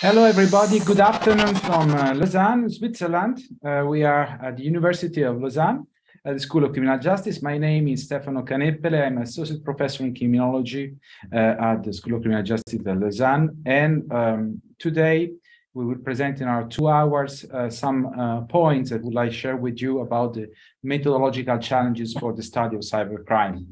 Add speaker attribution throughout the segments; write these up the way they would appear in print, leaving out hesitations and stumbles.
Speaker 1: Hello, everybody. Good afternoon from Lausanne, Switzerland. We are at the University of Lausanne at the School of Criminal Justice. My name is Stefano Caneppele. I'm an associate professor in criminology at the School of Criminal Justice at Lausanne. And today we will present in our 2 hours some points that we'd like to share with you about the methodological challenges for the study of cybercrime.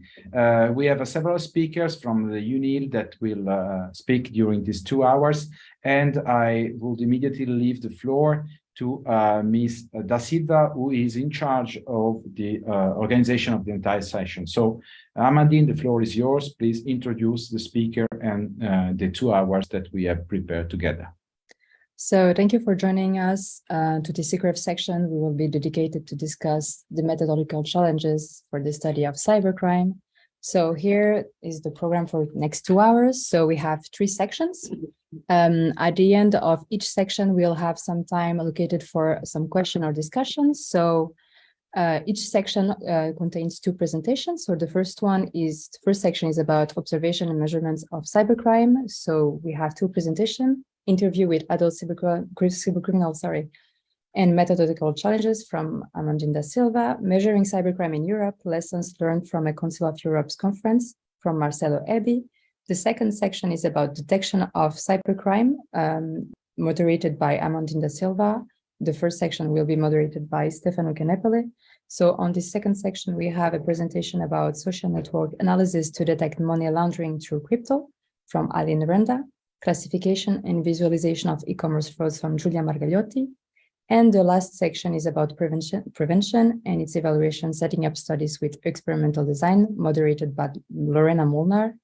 Speaker 1: We have several speakers from the UNIL that will speak during these 2 hours. And I would immediately leave the floor to Ms. Da Silva, who is in charge of the organization of the entire session. So, Amandine, the floor is yours. Please introduce the speaker and the 2 hours that we have prepared together.
Speaker 2: So thank you for joining us to the secret section. We will be dedicated to discuss the methodological challenges for the study of cybercrime. So here is the program for the next 2 hours. So we have 3 sections. At the end of each section, we'll have some time allocated for some question or discussions. So each section contains 2 presentations. So the first section is about observation and measurements of cybercrime. So we have 2 presentations, interview with adult cybercriminals, and methodological challenges from Amandine da Silva, measuring cybercrime in Europe, lessons learned from a Council of Europe's conference from Marcelo Aebi. The second section is about detection of cybercrime, moderated by Amandine da Silva. The first section will be moderated by Stefano Caneppele. So on this second section, we have a presentation about social network analysis to detect money laundering through crypto from Aline Renda, classification and visualization of e-commerce frauds from Julia Margagliotti. And the last section is about prevention and its evaluation, setting up studies with experimental design, moderated by Molnar.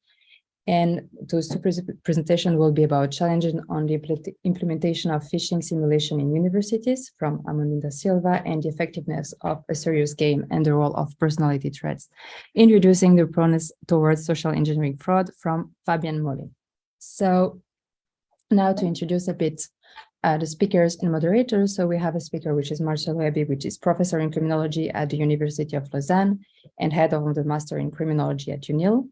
Speaker 2: And those 2 presentations will be about challenges on the implementation of phishing simulation in universities from Amandine da Silva, and the effectiveness of a serious game and the role of personality threats in reducing the proneness towards social engineering fraud from Muhly. So now to introduce a bit the speakers and moderators. So we have a speaker, which is Marcelo Aebi, which is professor in criminology at the University of Lausanne and head of the master in criminology at UNIL.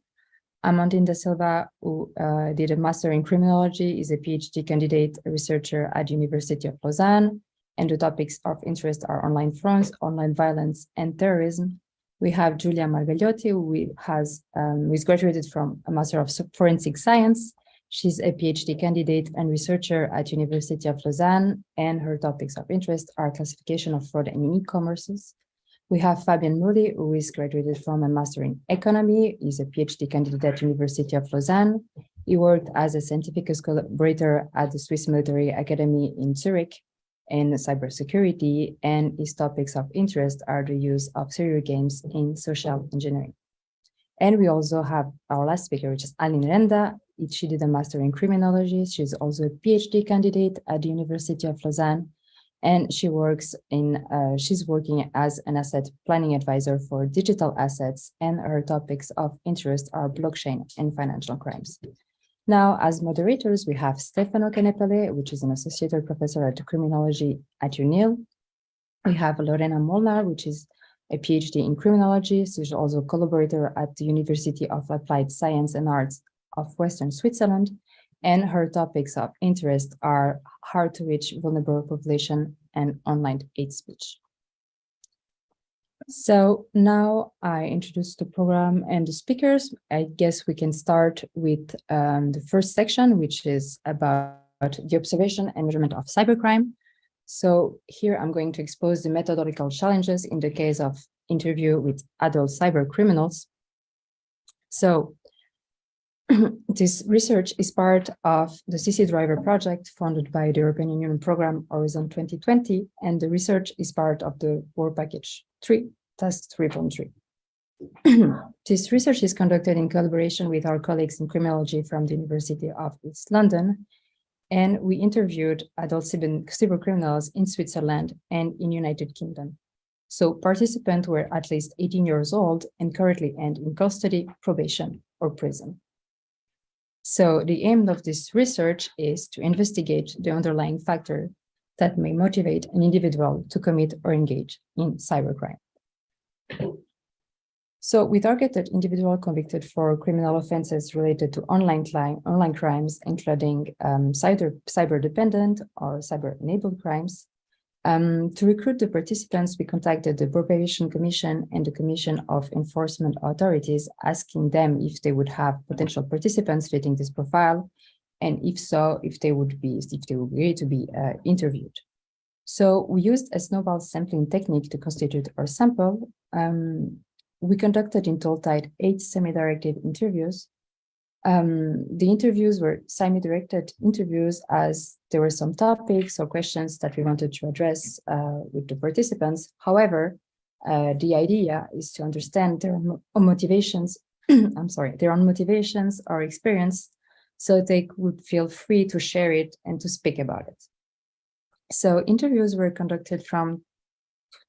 Speaker 2: Amandine da Silva, who did a master in criminology, is a PhD candidate, a researcher at the University of Lausanne, and the topics of interest are online frauds, online violence, and terrorism. We have Julia Margagliotti, who is graduated from a Master of Forensic Science. She's a PhD candidate and researcher at University of Lausanne, and her topics of interest are classification of fraud in e-commerces. We have Muhly, who is graduated from a Master in Economy. He's a PhD candidate at University of Lausanne. He worked as a scientific collaborator at the Swiss Military Academy in Zurich in cybersecurity, and his topics of interest are the use of serial games in social engineering. And we also have our last speaker, which is Aline Renda. She did a master in criminology. She's also a PhD candidate at the University of Lausanne, and she's working as an asset planning advisor for digital assets, and her topics of interest are blockchain and financial crimes. Now, as moderators, we have Stefano Caneppele, which is an associate professor at criminology at UNIL. We have Molnar, which is a PhD in criminology. She's also a collaborator at the University of Applied Science and Arts of Western Switzerland, and her topics of interest are hard to reach vulnerable population and online hate speech. So now I introduce the program and the speakers. I guess we can start with the first section, which is about the observation and measurement of cybercrime. So here I'm going to expose the methodological challenges in the case of interview with adult cybercriminals. So this research is part of the CC Driver project funded by the European Union program Horizon 2020, and the research is part of the Work Package 3, Task 3.3. This research is conducted in collaboration with our colleagues in criminology from the University of East London, and we interviewed adult cybercriminals in Switzerland and in United Kingdom. So participants were at least 18 years old and currently end in custody, probation, or prison. So the aim of this research is to investigate the underlying factor that may motivate an individual to commit or engage in cybercrime. So we targeted individuals convicted for criminal offenses related to online crimes, including cyber-dependent or cyber-enabled crimes. To recruit the participants, we contacted the Probation Commission and the Commission of Enforcement Authorities, asking them if they would have potential participants fitting this profile, and if so, if they would agree to be interviewed. So we used a snowball sampling technique to constitute our sample. We conducted in total 8 semi-directed interviews. The interviews were semi-directed interviews as there were some topics or questions that we wanted to address with the participants. However, the idea is to understand their motivations, their own motivations or experience, so they would feel free to share it and to speak about it. So interviews were conducted from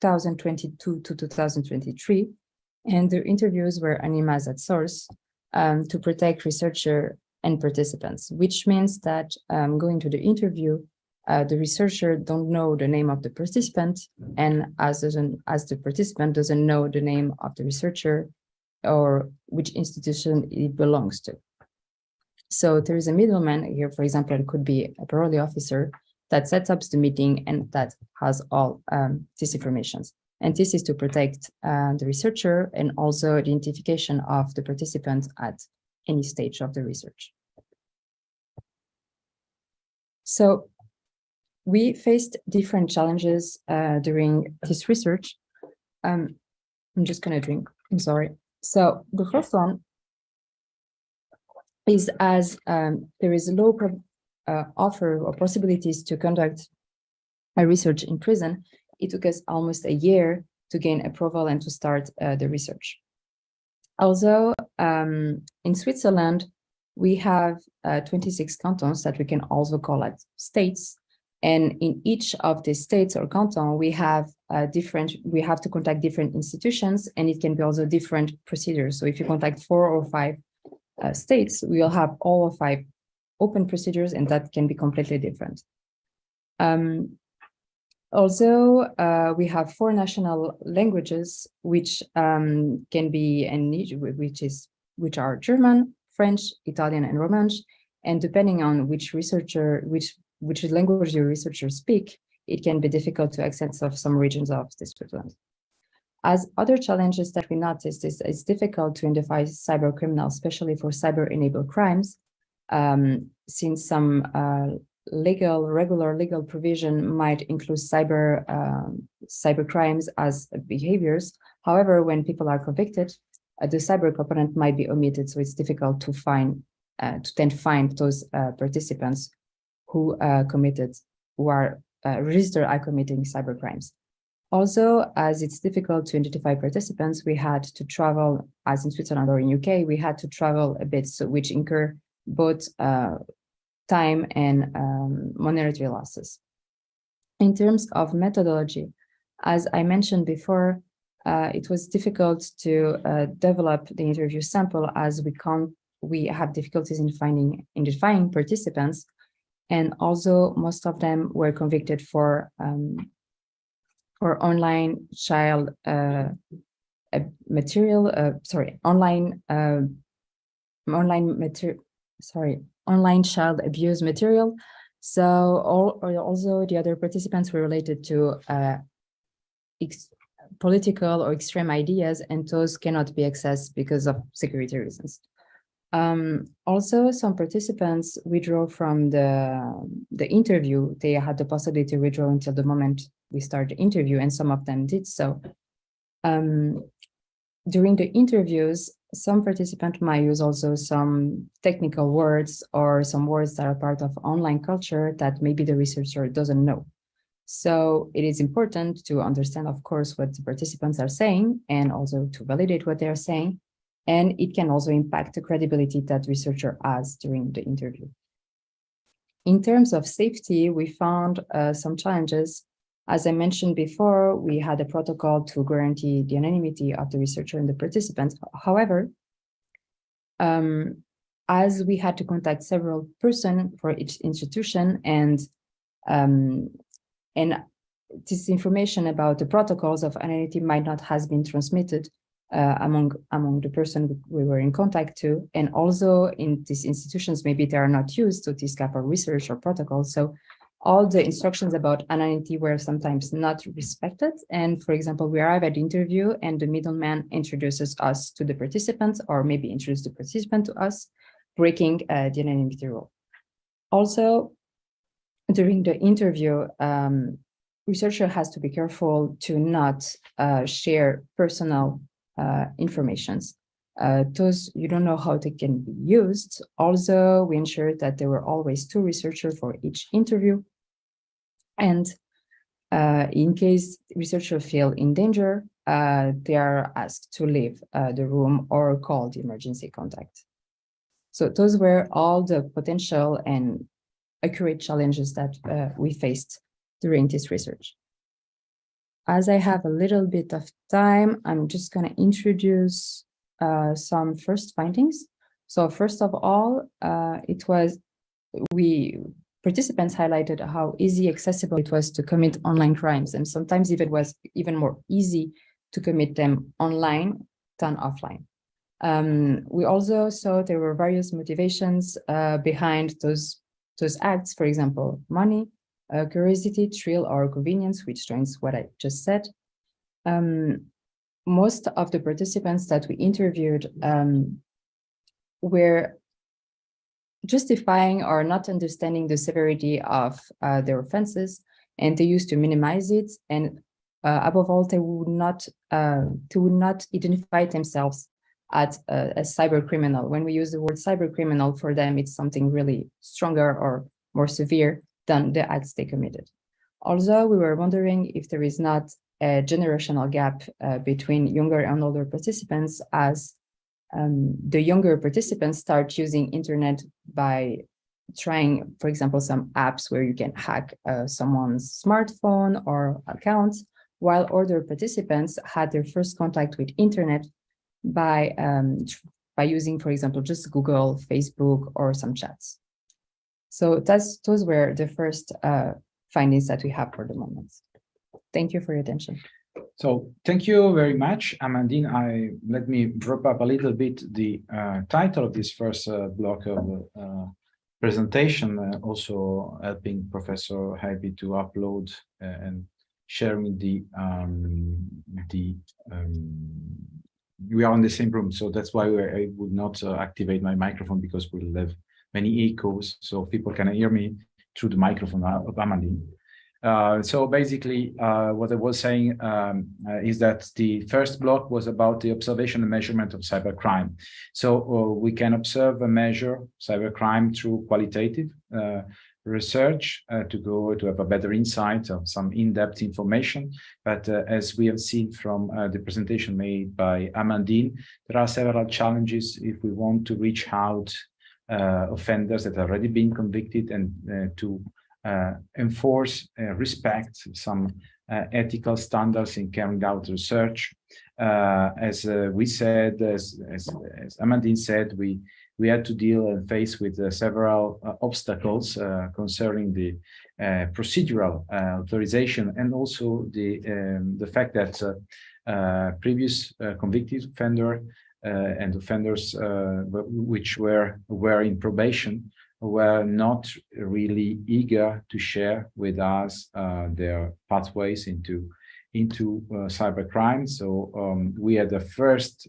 Speaker 2: 2022 to 2023, and the interviews were anonymized at source to protect researcher and participants, which means that going to the interview, the researcher don't know the name of the participant, and as the participant doesn't know the name of the researcher or which institution it belongs to. So there is a middleman here, for example, it could be a parole officer that sets up the meeting and that has all this information. And this is to protect the researcher and also the identification of the participant at any stage of the research. So we faced different challenges during this research. I'm just gonna drink, I'm sorry. So the first one is as there is a low offer or possibilities to conduct a research in prison, it took us almost a year to gain approval and to start the research. Also, in Switzerland, we have 26 cantons that we can also call it states. And in each of the states or canton, we have to contact different institutions, and it can be also different procedures. So if you contact 4 or 5 states, we will have all 5 open procedures, and that can be completely different. Also, we have 4 national languages, which can be which are German, French, Italian, and Romansh. And depending on which language your researchers speak, it can be difficult to access of some regions of Switzerland. As other challenges that we noticed is it's difficult to identify cyber criminals, especially for cyber-enabled crimes, since some regular legal provision might include cyber crimes as behaviors. However, when people are convicted, the cyber component might be omitted, so it's difficult to find those participants who are registered are committing cyber crimes. Also, as it's difficult to identify participants, we had to travel, as in Switzerland or in UK, we had to travel a bit, so which incur both time and monetary losses. In terms of methodology, as I mentioned before, it was difficult to develop the interview sample as we have difficulties in identifying participants, and also most of them were convicted for online child online child abuse material. So also the other participants were related to political or extreme ideas, and those cannot be accessed because of security reasons. Also, some participants withdrew from the interview. They had the possibility to withdraw until the moment we start the interview, and some of them did so. During the interviews, some participants might use also some technical words or some words that are part of online culture that maybe the researcher doesn't know. So it is important to understand, of course, what the participants are saying and also to validate what they are saying. And it can also impact the credibility that researcher has during the interview. In terms of safety, we found some challenges. As I mentioned before, we had a protocol to guarantee the anonymity of the researcher and the participants. However, as we had to contact several persons for each institution, and this information about the protocols of anonymity might not have been transmitted among the person we were in contact to. And also in these institutions, maybe they are not used to this type of research or protocol. So all the instructions about anonymity were sometimes not respected. And for example, we arrive at the interview and the middleman introduces us to the participant, or maybe introduce the participant to us, breaking the anonymity rule. Also, during the interview, researcher has to be careful to not share personal informations. Those you don't know how they can be used. Also, we ensured that there were always 2 researchers for each interview. And in case researchers feel in danger, they are asked to leave the room or call the emergency contact. So those were all the potential and accurate challenges that we faced during this research. As I have a little bit of time, I'm just going to introduce some first findings. So first of all, participants highlighted how easy, accessible it was to commit online crimes. And sometimes it was even more easy to commit them online than offline. We also saw there were various motivations behind those acts, for example, money, curiosity, thrill, or convenience, which joins what I just said. Most of the participants that we interviewed were justifying or not understanding the severity of their offenses, and they used to minimize it. And above all, they would not identify themselves as a cyber criminal. When we use the word cyber criminal, for them, it's something really stronger or more severe than the acts they committed. Also, we were wondering if there is not a generational gap between younger and older participants, as the younger participants start using internet by trying, for example, some apps where you can hack someone's smartphone or account, while older participants had their first contact with internet by using, for example, just Google, Facebook, or some chats. So those were the first findings that we have for the moment. Thank you for your attention.
Speaker 1: So thank you very much, Amandine. Let me drop up a little bit the title of this first block of presentation, also helping Professor Aebi to upload and sharing we are in the same room, so that's why I would not activate my microphone, because we'll have many echoes, so people can hear me through the microphone of Amandine. So basically, what I was saying is that the first block was about the observation and measurement of cybercrime. So we can observe and measure cybercrime through qualitative research to have a better insight of some in-depth information. But as we have seen from the presentation made by Amandine, there are several challenges if we want to reach out offenders that have already been convicted and to enforce, respect some ethical standards in carrying out research. As we said, as Amandine said, we had to deal and face with several obstacles concerning the procedural authorization, and also the fact that previous convicted offender and offenders which were in probation were not really eager to share with us their pathways into cybercrime. So we had the first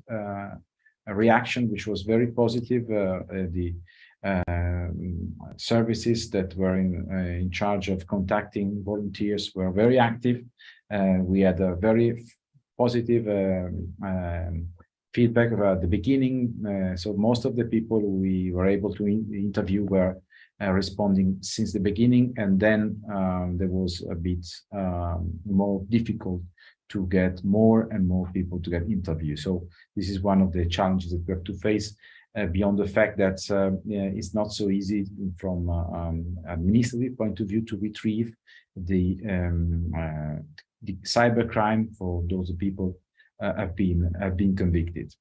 Speaker 1: reaction, which was very positive. The services that were in charge of contacting volunteers were very active. We had a very positive feedback about the beginning. So most of the people we were able to interview were responding since the beginning, and then there was a bit more difficult to get more and more people to get interviewed. So this is one of the challenges that we have to face, beyond the fact that it's not so easy from administrative point of view to retrieve the cybercrime for those people have been convicted.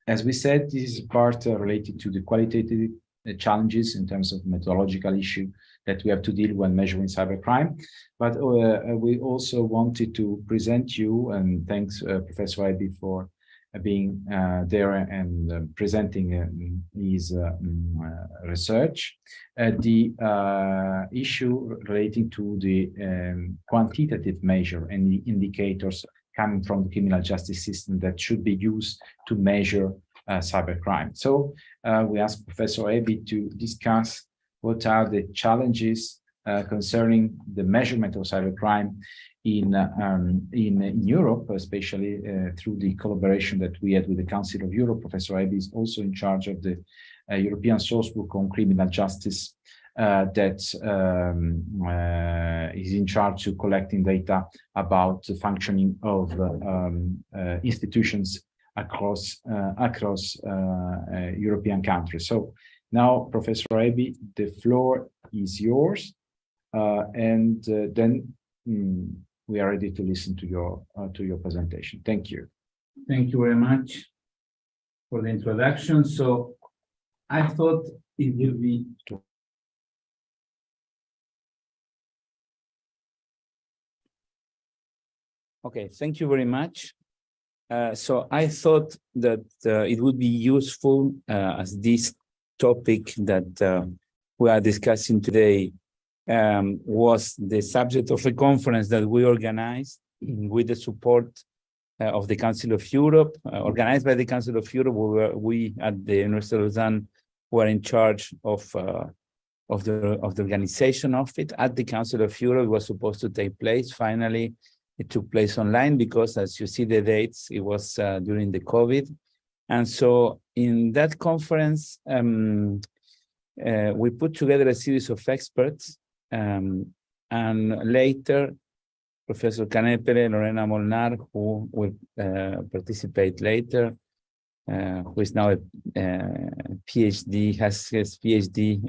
Speaker 1: As we said, this is part related to the qualitative challenges in terms of methodological issue that we have to deal when measuring cybercrime. But we also wanted to present you, and thanks Professor Aebi for being there and presenting his research. The issue relating to the quantitative measure and the indicators coming from the criminal justice system that should be used to measure cybercrime. So we asked Professor Aebi to discuss what are the challenges concerning the measurement of cybercrime in Europe, especially through the collaboration that we had with the Council of Europe. Professor Aebi is also in charge of the European Sourcebook on Criminal Justice that is in charge of collecting data about the functioning of institutions across European countries. So now, Professor Aebi, the floor is yours, and then we are ready to listen to your presentation. Thank you.
Speaker 3: Thank you very much for the introduction. So I thought it will be okay. Thank you very much. So I thought that it would be useful as this topic that we are discussing today was the subject of a conference that we organized with the support of the Council of Europe, organized by the Council of Europe. We at the University of Lausanne were in charge of the organization of it. At the Council of Europe, it was supposed to take place. Finally, it took place online because, as you see the dates, it was during the COVID. And so in that conference, we put together a series of experts, and later, Professor Caneppele, Lorena Molnar, who will participate later, who is now a PhD, has his PhD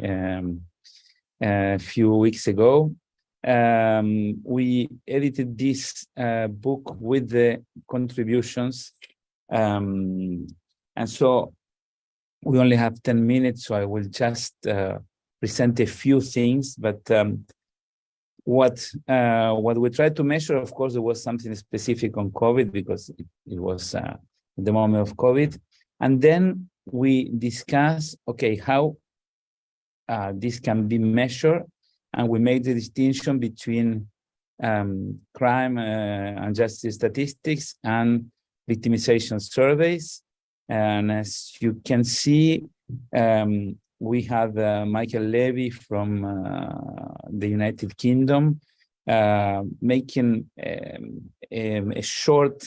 Speaker 3: a few weeks ago. We edited this book with the contributions, and so we only have 10 minutes, so I will just present a few things. But what we tried to measure, of course, there was something specific on COVID because it was the moment of COVID, and then we discussed, okay, how this can be measured. And we made the distinction between crime and justice statistics and victimization surveys. And as you can see, we have Michael Levy from the United Kingdom making a short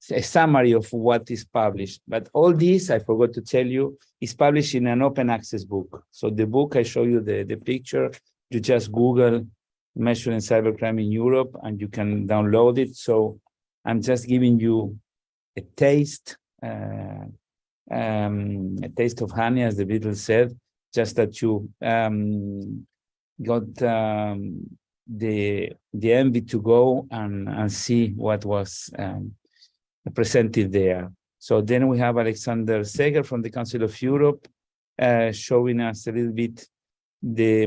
Speaker 3: a summary of what is published. But all this, I forgot to tell you, is published in an open access book. So the book, I show you the picture, you just Google measuring cybercrime in Europe and you can download it. So I'm just giving you a taste of honey, as the Beatles said, just that you got the envy to go and see what was presented there. So then we have Alexander Seger from the Council of Europe showing us a little bit the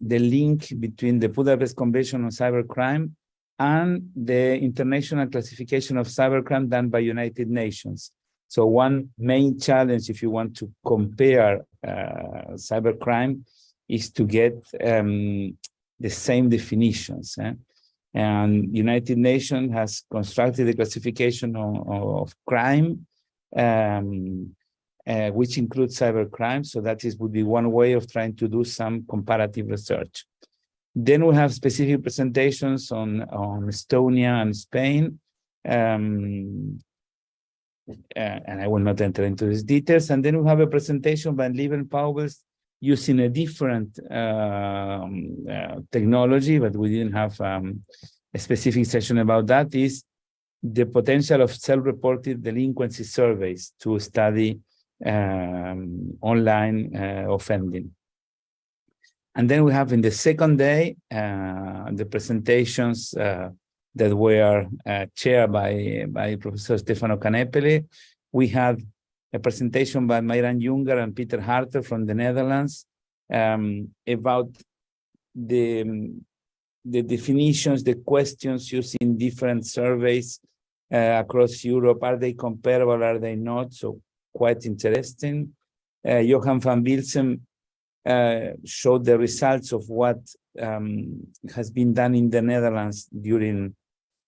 Speaker 3: link between the Budapest Convention on Cybercrime and the international classification of cybercrime done by United Nations. So one main challenge, if you want to compare cybercrime, is to get the same definitions. And United Nations has constructed a classification of crime, which includes cybercrime. So that would be one way of trying to do some comparative research. Then we have specific presentations on Estonia and Spain. And I will not enter into these details. And then we have a presentation by Lieven Pauwels using a different technology, but we didn't have a specific session about that, is the potential of self-reported delinquency surveys to study online offending. And then we have in the second day, the presentations that were chaired by Professor Stefano Caneppele. We had a presentation by Mayran Junger and Peter Harter from the Netherlands about the definitions, the questions used in different surveys across Europe. Are they comparable? Are they not? So quite interesting. Johan van Wilsem showed the results of what has been done in the Netherlands during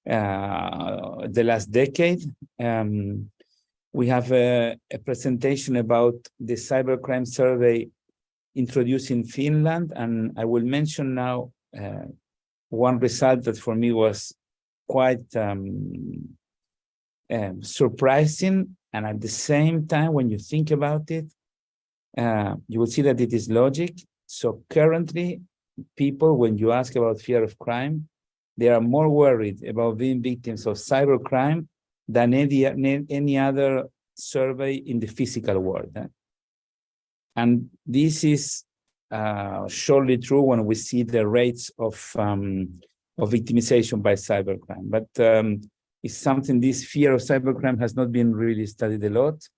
Speaker 3: the last decade. We have a presentation about the cybercrime survey introduced in Finland, and I will mention now one result that for me was quite surprising, and at the same time, when you think about it, you will see that it is logic. So currently, people, when you ask about fear of crime, they are more worried about being victims of cybercrime than any other survey in the physical world. And this is surely true when we see the rates of victimization by cybercrime. But it's something, this fear of cybercrime has not been really studied a lot.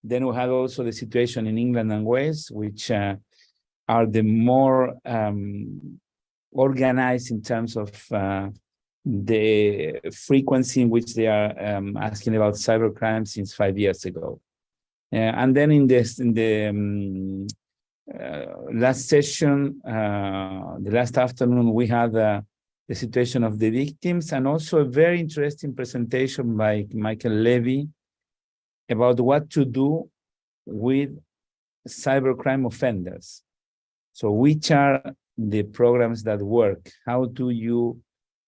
Speaker 3: Then we have also the situation in England and Wales, which are the more organized in terms of the frequency in which they are asking about cybercrime since 5 years ago. And then in the last session, the last afternoon, we had the situation of the victims, and also a very interesting presentation by Michael Levy about what to do with cybercrime offenders. So which are the programs that work? How do you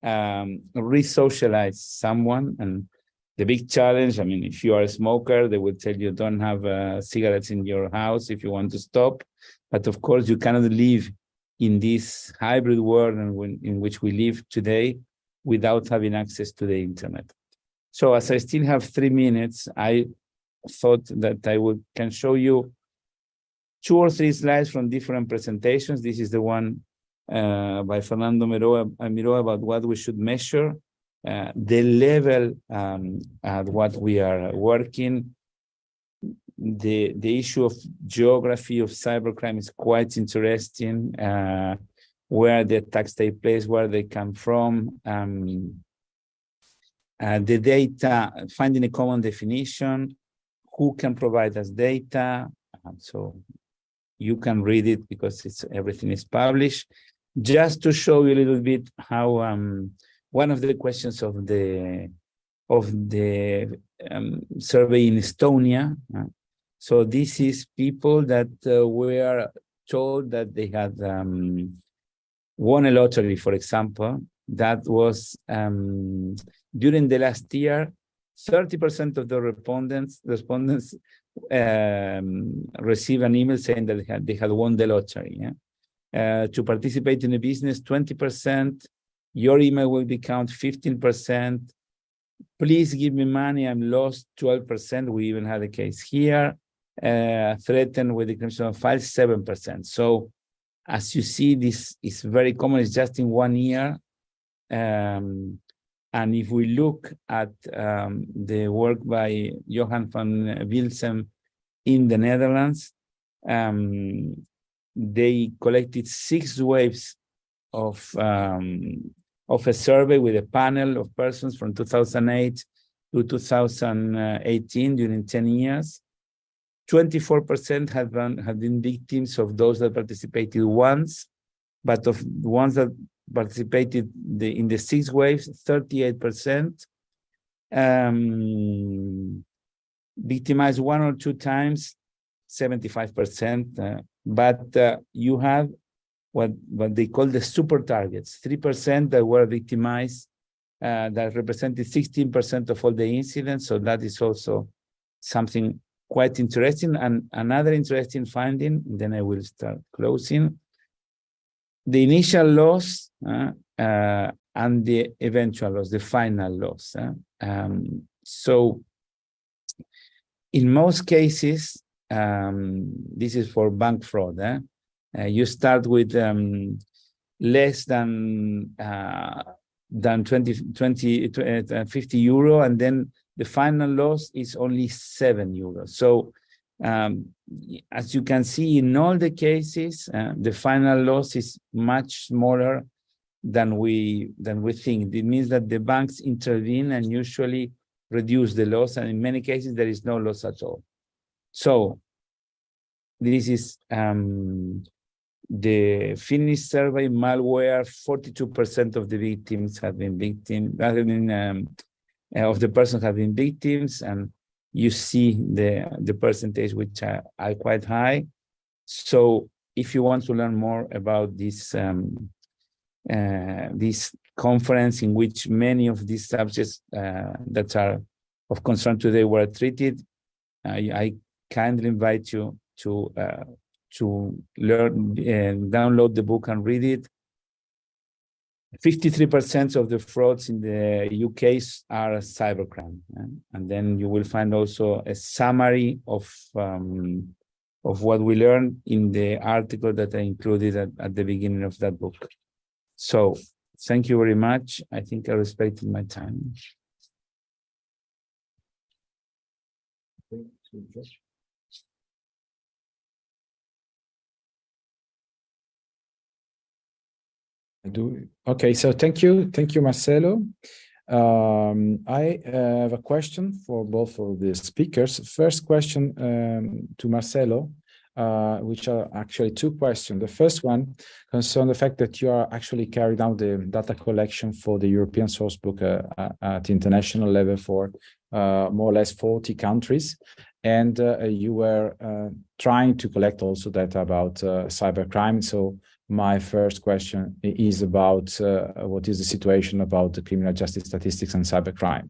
Speaker 3: re-socialize someone? And the big challenge, I mean, if you are a smoker, they will tell you don't have cigarettes in your house if you want to stop. But of course, you cannot live in this hybrid world in which we live today without having access to the internet. So as I still have 3 minutes, I thought that can show you 2 or 3 slides from different presentations. This is the one by Fernando Miró about what we should measure, the level at what we are working. The issue of geography of cybercrime is quite interesting, where the attacks take place, where they come from, the data, finding a common definition, who can provide us data. So you can read it because everything is published. Just to show you a little bit how one of the questions of the survey in Estonia. So this is people that were told that they had won a lottery, for example. That was during the last year, 30% of the respondents received an email saying that they had won the lottery. Yeah? To participate in a business, 20%. Your email will be counted 15%. Please give me money, I'm lost, 12%. We even had a case here. Threatened with decryption of files, 7%. So as you see, this is very common. It's just in 1 year. And if we look at the work by Johan van Wilsem in the Netherlands, they collected 6 waves of a survey with a panel of persons from 2008 to 2018 during 10 years. 24% have been victims of those that participated once, but of the ones that participated in the 6 waves, 38%. Victimized 1 or 2 times, 75%. But you have what they call the super targets, 3% that were victimized, that represented 16% of all the incidents. So that is also something quite interesting. And another interesting finding, then I will start closing, the initial loss and the eventual loss, the final loss. So in most cases, this is for bank fraud. You start with less than 50 euro, and then the final loss is only 7 euros. So as you can see, in all the cases, the final loss is much smaller than we think. It means that the banks intervene and usually reduce the loss, and in many cases there is no loss at all. So this is the Finnish survey malware. 42% of the victims have been of the person have been victims, and you see the percentage which are quite high. So if you want to learn more about this this conference in which many of these subjects that are of concern today were treated, I kindly invite you to learn and download the book and read it. 53% of the frauds in the UK are cybercrime, and then you will find also a summary of what we learned in the article that I included at the beginning of that book. So thank you very much. I think I respected my time.
Speaker 1: Okay, so thank you, Marcelo. I have a question for both of the speakers. First question to Marcelo, which are actually two questions. The first one concerns the fact that you are actually carrying out the data collection for the European source book at international level for more or less 40 countries. And you were trying to collect also data about cybercrime. So my first question is about what is the situation about the criminal justice statistics and cybercrime.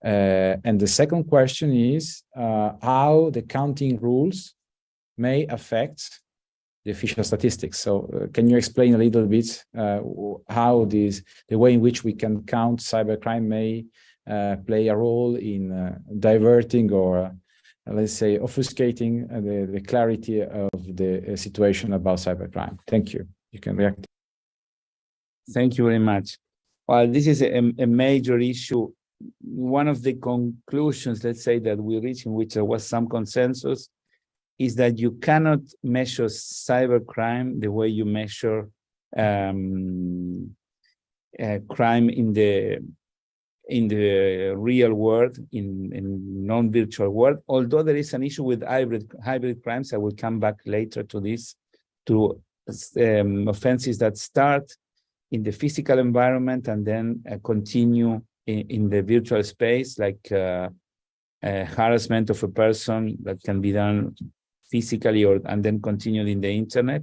Speaker 1: And the second question is how the counting rules may affect the official statistics. So can you explain a little bit how the way in which we can count cybercrime may play a role in diverting or let's say obfuscating the clarity of the situation about cybercrime? Thank you. You can react.
Speaker 3: Thank you very much. Well, this is a major issue. One of the conclusions, let's say, that we reached, in which there was some consensus, is that you cannot measure cybercrime the way you measure crime in the real world, in non-virtual world. Although there is an issue with hybrid crimes, I will come back later to this, to offenses that start in the physical environment and then continue in the virtual space, like harassment of a person that can be done physically and then continued in the internet.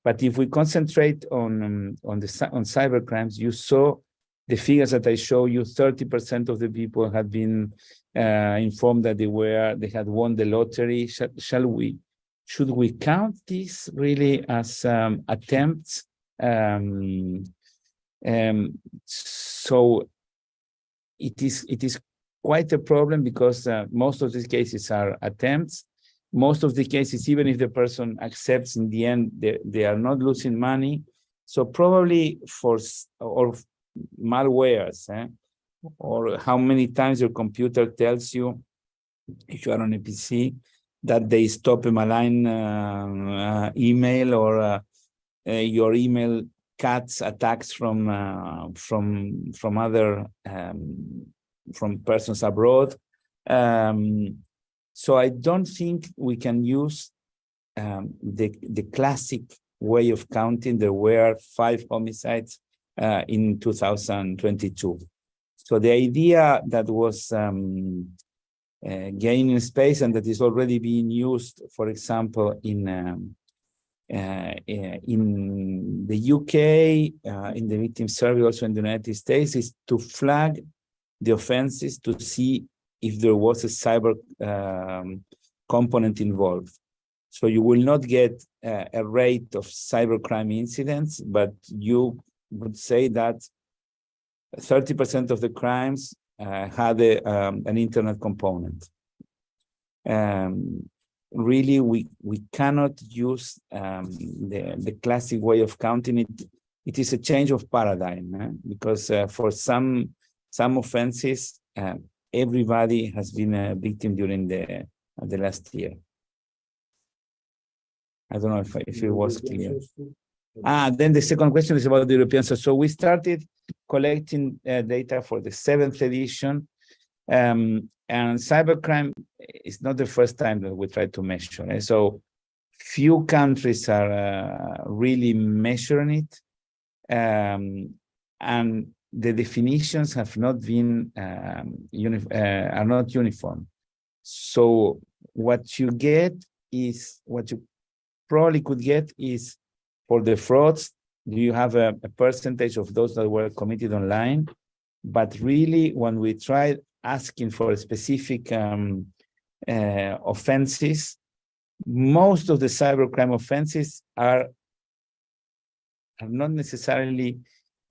Speaker 3: But if we concentrate on cyber crimes, you saw the figures that I show you. 30% of the people had been informed that they had won the lottery. Should we count this really as attempts? So it is quite a problem, because most of these cases are attempts. Most of the cases, even if the person accepts, in the end, they are not losing money. So probably or malwares, or how many times your computer tells you, if you are on a PC, that they stop a malign email, or your email cuts attacks from persons abroad. So I don't think we can use the classic way of counting. There were 5 homicides in 2022. So the idea that was gaining space, and that is already being used, for example, in the UK, in the victim survey, also in the United States, is to flag the offenses to see if there was a cyber component involved. So you will not get a rate of cybercrime incidents, but you would say that 30% of the crimes had an internet component. Really, we cannot use the classic way of counting it. It is a change of paradigm, because for some offenses, everybody has been a victim during the last year. I don't know if it was clear. Then the second question is about the European. So we started collecting data for the 7th edition. And cybercrime is not the first time that we try to measure. So few countries are really measuring it, and the definitions have not been are not uniform. So what you get is, what you probably could get is, for the frauds, you have a percentage of those that were committed online. But really, when we tried asking for specific offenses, most of the cybercrime offenses are not necessarily,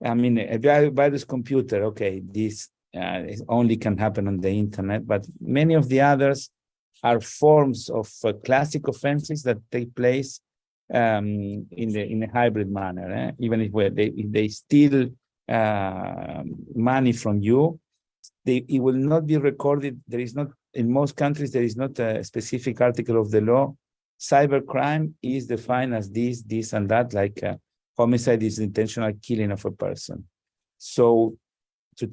Speaker 3: I mean, a virus computer, okay, this only can happen on the internet, but many of the others are forms of classic offenses that take place in a hybrid manner. Even if they steal money from you, it will not be recorded. There is not, in most countries, there is not a specific article of the law. Cybercrime is defined as this, and that, like homicide is intentional killing of a person. So to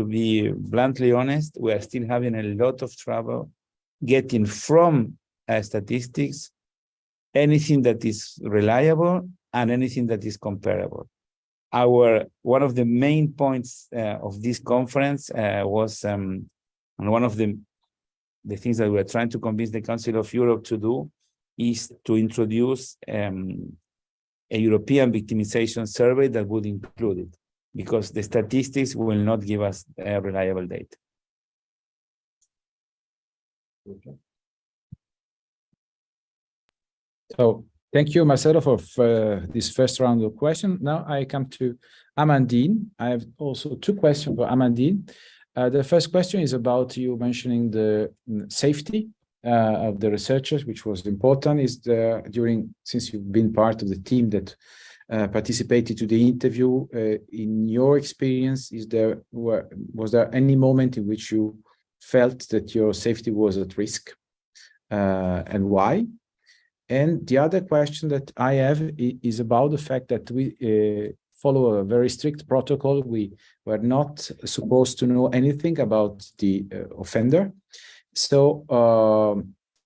Speaker 3: be bluntly honest, we are still having a lot of trouble getting from statistics anything that is reliable and anything that is comparable. One of the main points of this conference was, and one of the things that we're trying to convince the Council of Europe to do, is to introduce a European victimization survey that would include it, because the statistics will not give us reliable data.
Speaker 1: Okay. So thank you, Marcelo, for this first round of questions. Now I come to Amandine. I have also two questions for Amandine. The first question is about you mentioning the safety of the researchers, which was important. Since you've been part of the team that participated to the interview, in your experience, was there any moment in which you felt that your safety was at risk, and why? And the other question that I have is about the fact that we follow a very strict protocol. We were not supposed to know anything about the offender. So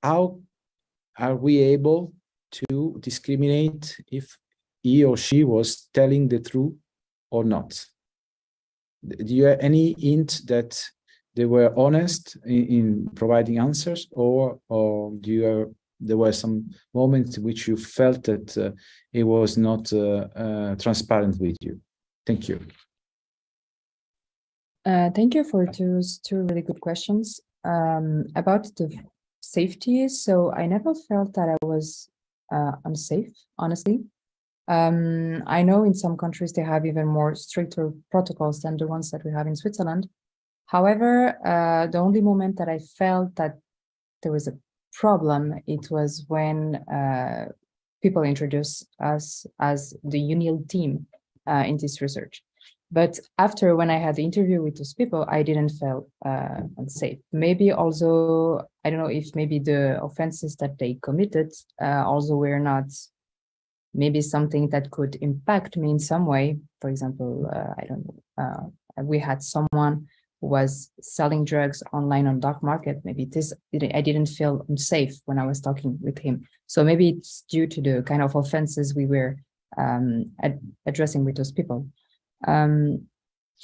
Speaker 1: how are we able to discriminate if he or she was telling the truth or not? Do you have any hint that they were honest in providing answers, or there were some moments in which you felt that it was not transparent with you? Thank you.
Speaker 2: Thank you for two really good questions. About the safety, so I never felt that I was unsafe, honestly. I know in some countries they have even more stricter protocols than the ones that we have in Switzerland. However, the only moment that I felt that there was a problem, it was when people introduced us as the UNIL team in this research. But after, when I had the interview with those people, I didn't feel unsafe. Maybe also, I don't know if maybe the offenses that they committed also were not maybe something that could impact me in some way. For example, I don't know, we had someone who was selling drugs online on dark market. Maybe I didn't feel unsafe when I was talking with him. So maybe it's due to the kind of offenses we were addressing with those people.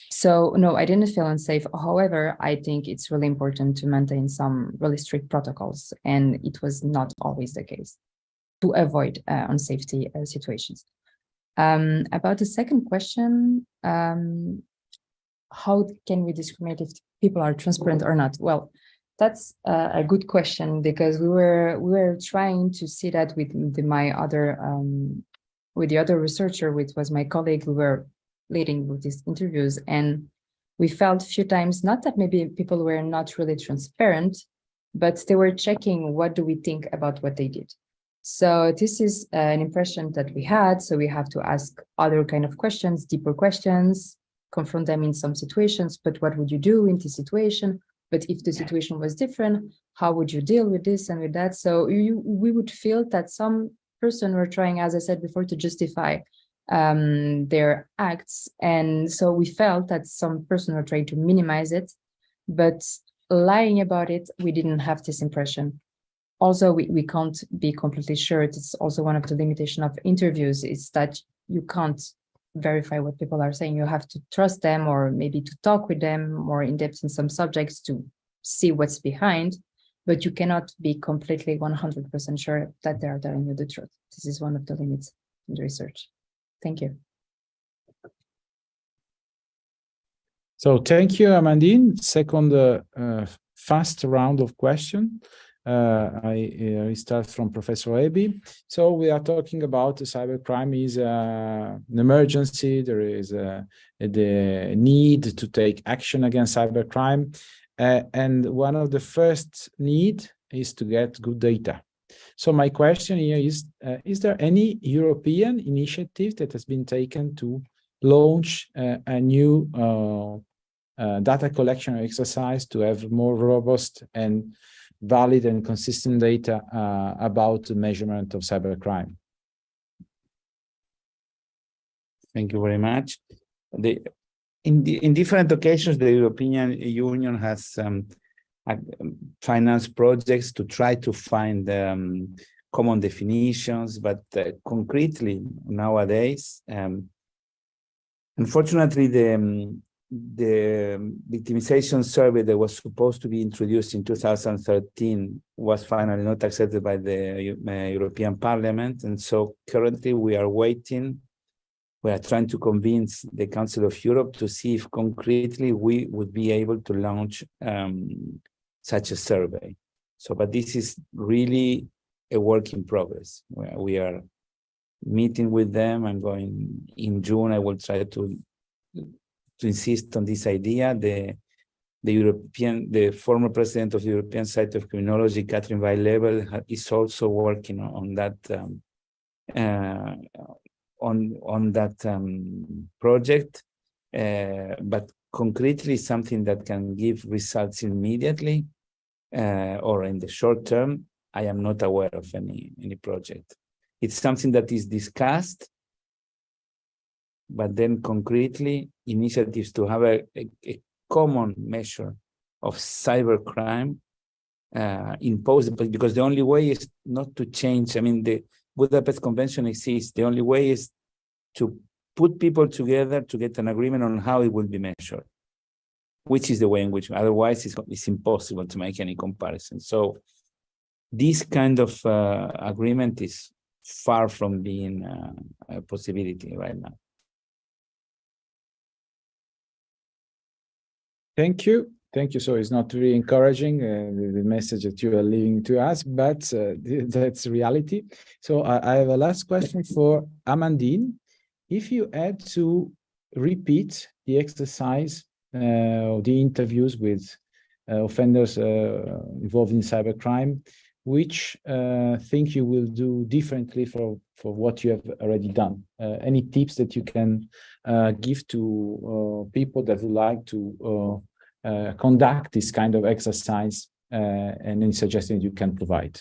Speaker 2: So no, I didn't feel unsafe. However, I think it's really important to maintain some really strict protocols, and it was not always the case to avoid unsafety situations. About the second question, how can we discriminate if people are transparent or not? Well, that's a good question, because we were trying to see that with the other researcher, which was my colleague. We were leading with these interviews, and we felt a few times, not that maybe people were not really transparent, but they were checking what do we think about what they did. So this is an impression that we had. So we have to ask other kind of questions, deeper questions, confront them in some situations, but what would you do in this situation? But if the situation was different, how would you deal with this and with that? So we would feel that some person were trying, as I said before, to justify their acts. And so we felt that some person were trying to minimize it. but lying about it, we didn't have this impression. Also, we can't be completely sure. It's also one of the limitations of interviews, is that you can't verify what people are saying. You have to trust them, or maybe to talk with them more in depth in some subjects to see what's behind, but you cannot be completely 100% sure that they are telling you the truth. This is one of the limits in the research. Thank you.
Speaker 1: So thank you, Amandine. Second fast round of questions. I start from Professor Aebi. So we are talking about cybercrime is an emergency. There is the need to take action against cybercrime. And one of the first need is to get good data. So my question here is there any European initiative that has been taken to launch a new data collection exercise to have more robust and valid and consistent data about the measurement of cybercrime?
Speaker 3: Thank you very much. In different occasions, the European Union has financed projects to try to find common definitions, but concretely nowadays, unfortunately, the victimization survey that was supposed to be introduced in 2013 was finally not accepted by the European Parliament. And so currently we are waiting. We are trying to convince the Council of Europe to see if concretely we would be able to launch such a survey. So, but this is really a work in progress. We are meeting with them. I'm going in June. I will try to insist on this idea. The former president of the European Society of Criminology, Catherine Weill-Lebel, is also working on that project, but concretely something that can give results immediately or in the short term, I am not aware of any project. It's something that is discussed, but then concretely initiatives to have a common measure of cybercrime imposed, because the only way is not to change. I mean, the Budapest Convention exists. The only way is to put people together to get an agreement on how it will be measured, which is the way in which, otherwise it's impossible to make any comparison. So this kind of agreement is far from being a possibility right now.
Speaker 1: Thank you. Thank you. So it's not really encouraging, the message that you are leaving to us, but that's reality. So I have a last question for Amandine. If you had to repeat the exercise, the interviews with offenders involved in cybercrime, which thing you will do differently for what you have already done? Any tips that you can give to people that would like to conduct this kind of exercise, and any suggestions you can provide?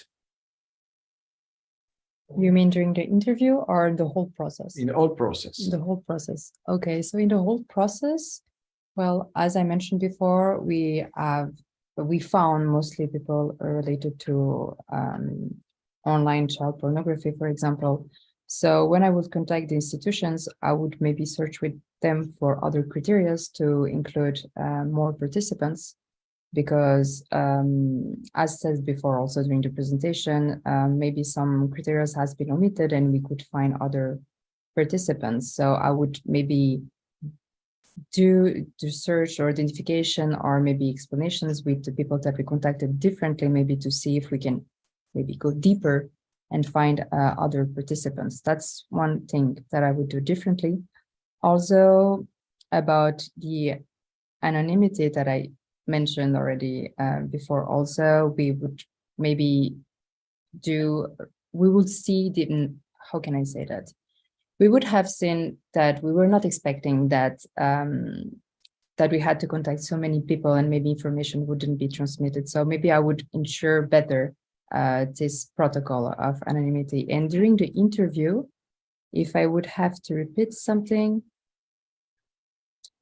Speaker 2: You mean during the interview or the whole process?
Speaker 1: In the whole process.
Speaker 2: The whole process. Okay, so in the whole process, well, as I mentioned before, we found mostly people related to online child pornography, for example. So when I would contact the institutions, I would maybe search with them for other criteria to include more participants, because as said before also during the presentation, maybe some criteria has been omitted and we could find other participants. So I would maybe do the search or identification or maybe explanations with the people that we contacted differently, maybe to see if we can maybe go deeper and find other participants. That's one thing that I would do differently. Also about the anonymity that I mentioned already before, also we would maybe we would see how can I say that? We would have seen that we were not expecting that that we had to contact so many people and maybe information wouldn't be transmitted. So maybe I would ensure better this protocol of anonymity. And during the interview, if I would have to repeat something,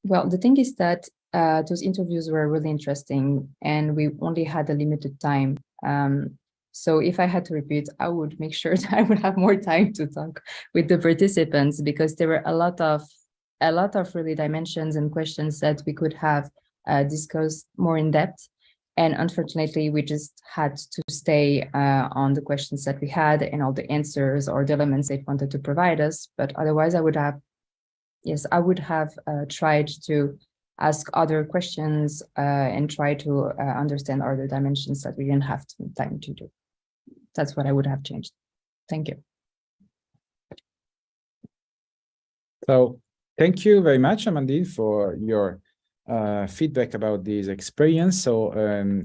Speaker 2: well, the thing is that those interviews were really interesting, and we only had a limited time. So if I had to repeat, I would make sure that I would have more time to talk with the participants, because there were a lot of really dimensions and questions that we could have discussed more in depth. And unfortunately, we just had to stay on the questions that we had and all the answers or the elements they wanted to provide us. But otherwise, I would have tried to ask other questions and try to understand other dimensions that we didn't have time to do. That's what I would have changed. Thank you.
Speaker 1: So thank you very much, Amandine, for your feedback about this experience. So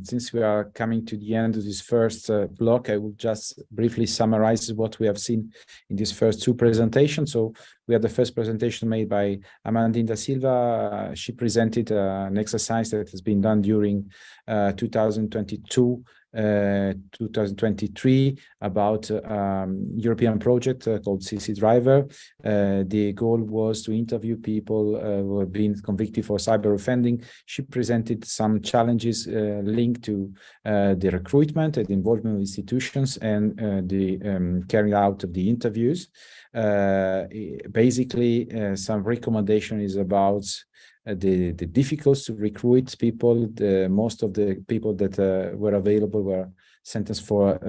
Speaker 1: since we are coming to the end of this first block, I will just briefly summarize what we have seen in these first two presentations. So we had the first presentation made by Amandine da Silva. She presented an exercise that has been done during 2022 2023 about European project called CC Driver. The goal was to interview people who have been convicted for cyber offending. She presented some challenges linked to the recruitment and the involvement of institutions and the carrying out of the interviews. Basically, some recommendation is about the difficulty to recruit people. Most of the people that were available were sentenced for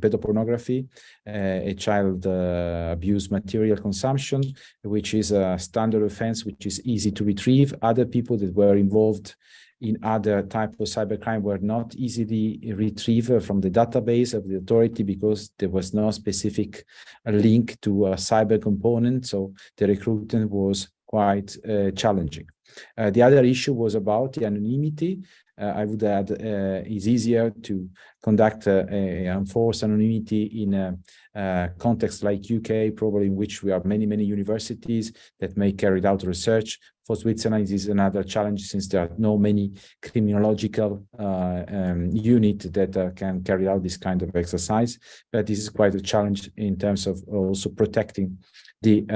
Speaker 1: pedopornography, a child abuse material consumption, which is a standard offense, which is easy to retrieve. Other people that were involved in other type of cybercrime were not easily retrieved from the database of the authority because there was no specific link to a cyber component. So the recruitment was quite challenging. The other issue was about the anonymity. I would add it's easier to conduct enforce anonymity in a context like UK, probably in which we have many universities that may carry out research. For Switzerland, this is another challenge since there are no many criminological unit that can carry out this kind of exercise. But this is quite a challenge in terms of also protecting the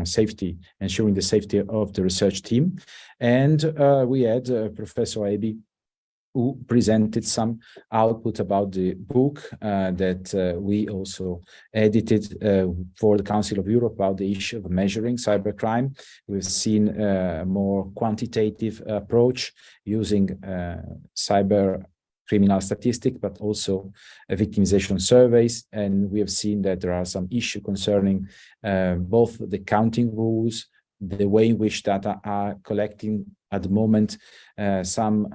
Speaker 1: safety, ensuring the safety of the research team. And we had Professor Aebi, who presented some output about the book that we also edited for the Council of Europe about the issue of measuring cybercrime. We've seen a more quantitative approach using cyber criminal statistics, but also victimization surveys. And we have seen that there are some issues concerning both the counting rules, the way in which data are collecting at the moment. Some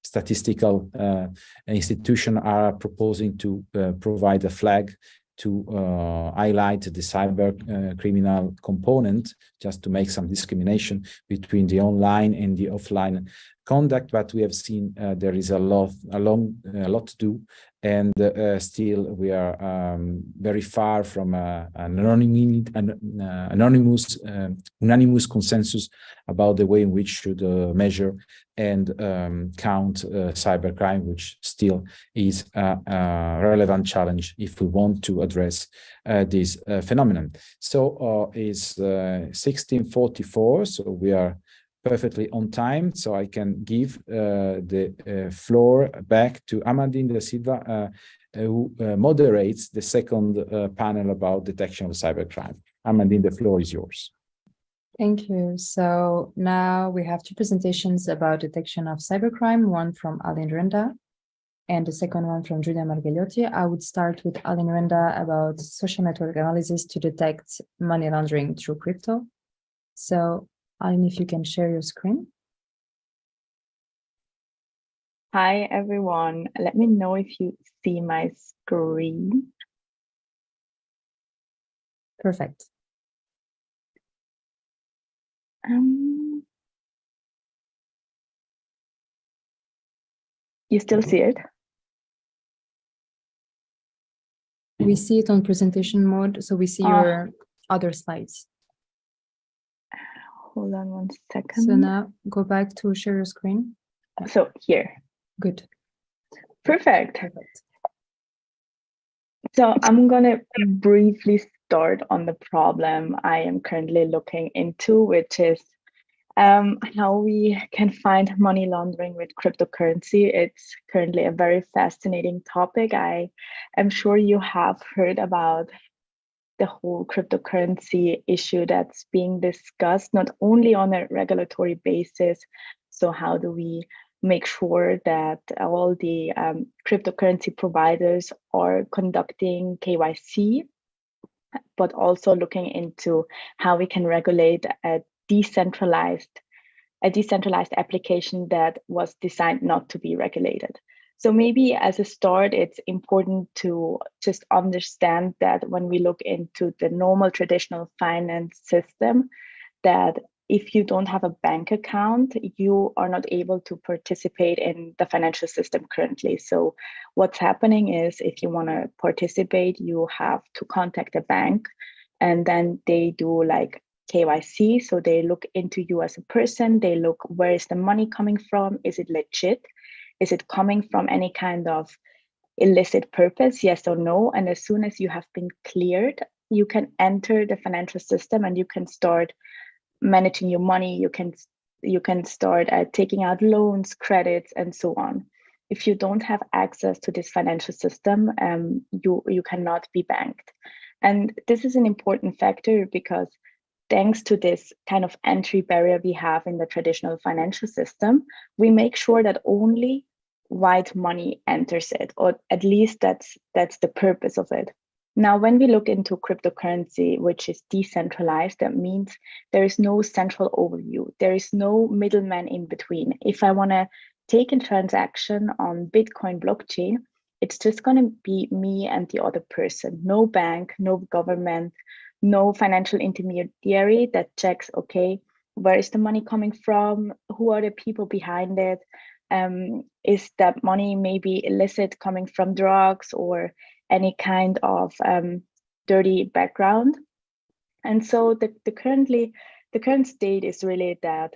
Speaker 1: statistical institutions are proposing to provide a flag to highlight the cyber criminal component, just to make some discrimination between the online and the offline conduct. But we have seen there is a lot to do, and still we are very far from an unanimous consensus about the way in which should measure and count cybercrime, which still is a relevant challenge if we want to address this phenomenon. So it's 16:44, so we are perfectly on time, so I can give the floor back to Amandine da Silva, who moderates the second panel about detection of cybercrime. Amandine, the floor is yours.
Speaker 2: Thank you. So now we have two presentations about detection of cybercrime, one from Aline Renda and the second one from Julia Margagliotti. I would start with Aline Renda about social network analysis to detect money laundering through crypto. So Aline, if you can share your screen.
Speaker 4: Hi, everyone. Let me know if you see my screen.
Speaker 2: Perfect.
Speaker 4: You still see it?
Speaker 2: We see it on presentation mode, so we see your other slides.
Speaker 4: Hold on one second.
Speaker 2: So now go back to share your screen.
Speaker 4: So here.
Speaker 2: Good.
Speaker 4: Perfect. So I'm going to briefly start on the problem I am currently looking into, which is how we can find money laundering with cryptocurrency. It's currently a very fascinating topic. I am sure you have heard about the whole cryptocurrency issue that's being discussed, not only on a regulatory basis. So how do we make sure that all the cryptocurrency providers are conducting KYC, but also looking into how we can regulate a decentralized application that was designed not to be regulated. So maybe as a start, it's important to just understand that when we look into the normal traditional finance system, that if you don't have a bank account, you are not able to participate in the financial system currently. So what's happening is if you want to participate, you have to contact a bank, and then they do like KYC. So they look into you as a person. They look, where is the money coming from? Is it legit? Is it coming from any kind of illicit purpose? Yes or no? And as soon as you have been cleared, you can enter the financial system and you can start managing your money. You can start taking out loans, credits, and so on. If you don't have access to this financial system, you cannot be banked. And this is an important factor because thanks to this kind of entry barrier we have in the traditional financial system, we make sure that only white money enters it, or at least that's the purpose of it. Now, when we look into cryptocurrency, which is decentralized, that means there is no central overview. There is no middleman in between. If I want to take a transaction on Bitcoin blockchain, it's just going to be me and the other person. No bank, no government, no financial intermediary that checks, okay, where is the money coming from? Who are the people behind it? Is that money maybe illicit, coming from drugs or any kind of dirty background? And so the current state is really that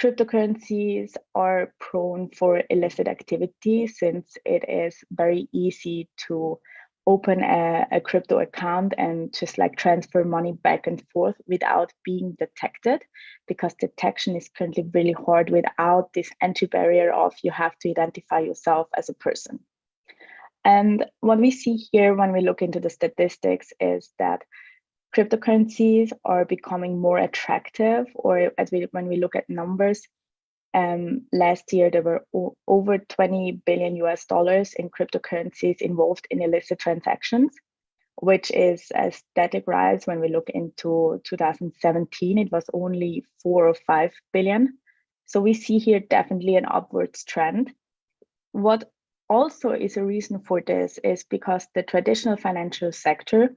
Speaker 4: cryptocurrencies are prone for illicit activity, since it is very easy to open a crypto account and just like transfer money back and forth without being detected, because detection is currently really hard without this entry barrier of you have to identify yourself as a person. And what we see here when we look into the statistics is that cryptocurrencies are becoming more attractive, or when we look at numbers, last year there were over $20 billion in cryptocurrencies involved in illicit transactions, which is a static rise. When we look into 2017, it was only 4 or 5 billion. So we see here definitely an upwards trend. What also is a reason for this is because the traditional financial sector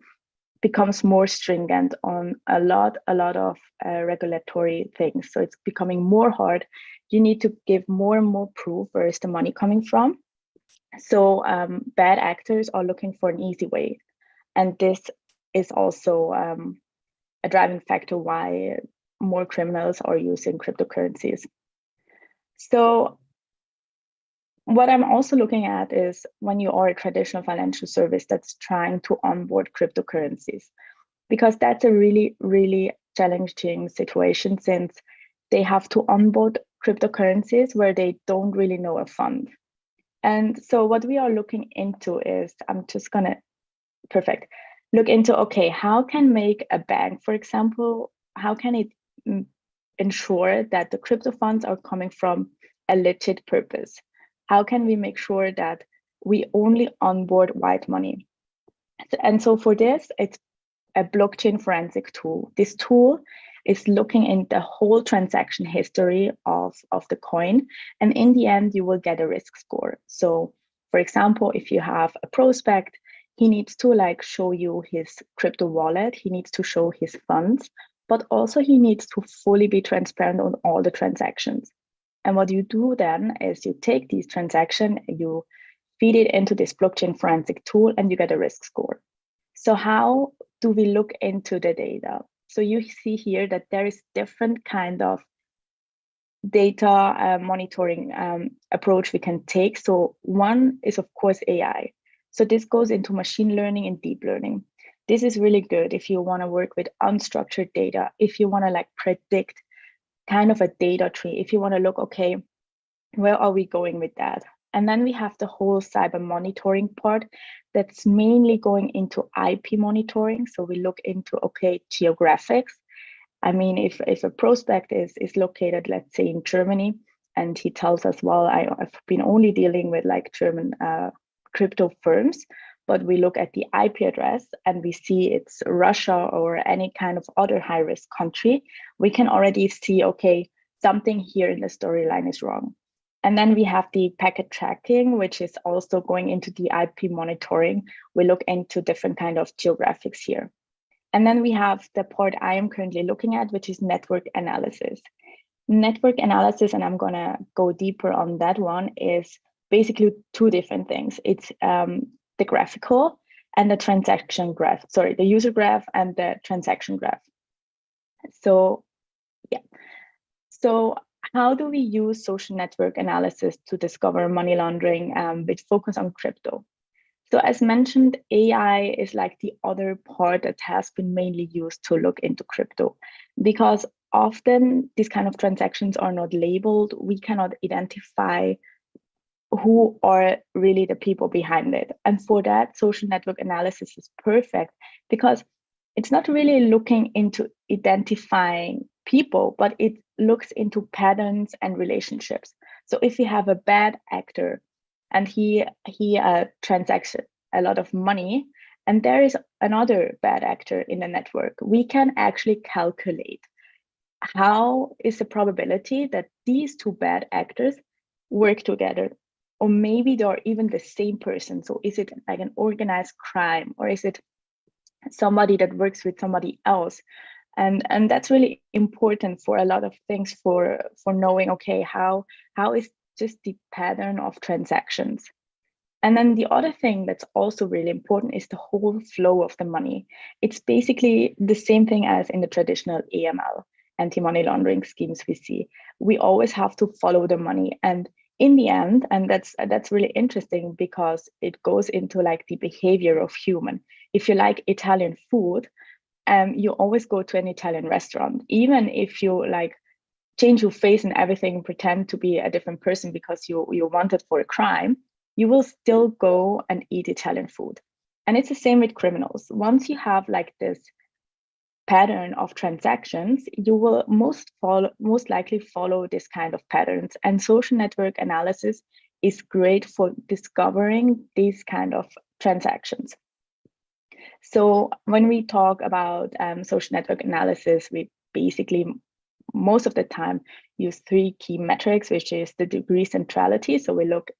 Speaker 4: becomes more stringent on a lot of regulatory things. So it's becoming more hard. You need to give more and more proof where is the money coming from. So bad actors are looking for an easy way. And this is also a driving factor why more criminals are using cryptocurrencies. So what I'm also looking at is when you are a traditional financial service that's trying to onboard cryptocurrencies, because that's a really, really challenging situation, since they have to onboard cryptocurrencies where they don't really know a fund. And so what we are looking into is, I'm just gonna, look into, okay, how can make a bank, for example, how can it ensure that the crypto funds are coming from a legit purpose? How can we make sure that we only onboard white money? And so for this, it's a blockchain forensic tool. This tool is looking in the whole transaction history of the coin. And in the end, you will get a risk score. So for example, if you have a prospect, he needs to like show you his crypto wallet. He needs to show his funds, but also he needs to fully be transparent on all the transactions. And what you do then is you take these transactions, you feed it into this blockchain forensic tool, and you get a risk score. So how do we look into the data? So you see here that there is different kind of data monitoring approach we can take. So one is of course AI. So this goes into machine learning and deep learning. this is really good if you want to work with unstructured data, if you want to like predict kind of a data tree, if you want to look, okay, where are we going with that? And then we have the whole cyber monitoring part that's mainly going into IP monitoring. So we look into, okay, geographics. I mean, if a prospect is located, let's say in Germany, and he tells us, well, I've been only dealing with like German crypto firms, but we look at the IP address and we see it's Russia or any kind of other high-risk country, we can already see, okay, something here in the storyline is wrong. And then we have the packet tracking, which is also going into the IP monitoring. We look into different kind of geographics here. And then we have the part I am currently looking at, which is network analysis. Network analysis, and I'm gonna go deeper on that one, is basically two different things. It's the graphical and the transaction graph, sorry, the user graph and the transaction graph. So, yeah. So how do we use social network analysis to discover money laundering with focus on crypto? So as mentioned, AI is like the other part that has been mainly used to look into crypto, because often these kind of transactions are not labeled. We cannot identify who are really the people behind it. And for that, social network analysis is perfect because it's not really looking into identifying people, but it looks into patterns and relationships. So if you have a bad actor and he transacts a lot of money, and there is another bad actor in the network, we can actually calculate how is the probability that these two bad actors work together, or maybe they're even the same person. So is it like an organized crime, or is it somebody that works with somebody else? And that's really important for a lot of things for knowing, okay, how is just the pattern of transactions. And then the other thing that's also really important is the whole flow of the money. It's basically the same thing as in the traditional AML, anti-money laundering schemes we see. We always have to follow the money. And in the end, and that's really interesting because it goes into like the behavior of human. If you like Italian food, you always go to an Italian restaurant, even if you like change your face and everything, pretend to be a different person because you wanted for a crime, you will still go and eat Italian food. And it's the same with criminals. Once you have like this pattern of transactions, you will most likely follow this kind of patterns. And social network analysis is great for discovering these kind of transactions. So when we talk about social network analysis, we basically most of the time use three key metrics, which is the degree centrality. So we look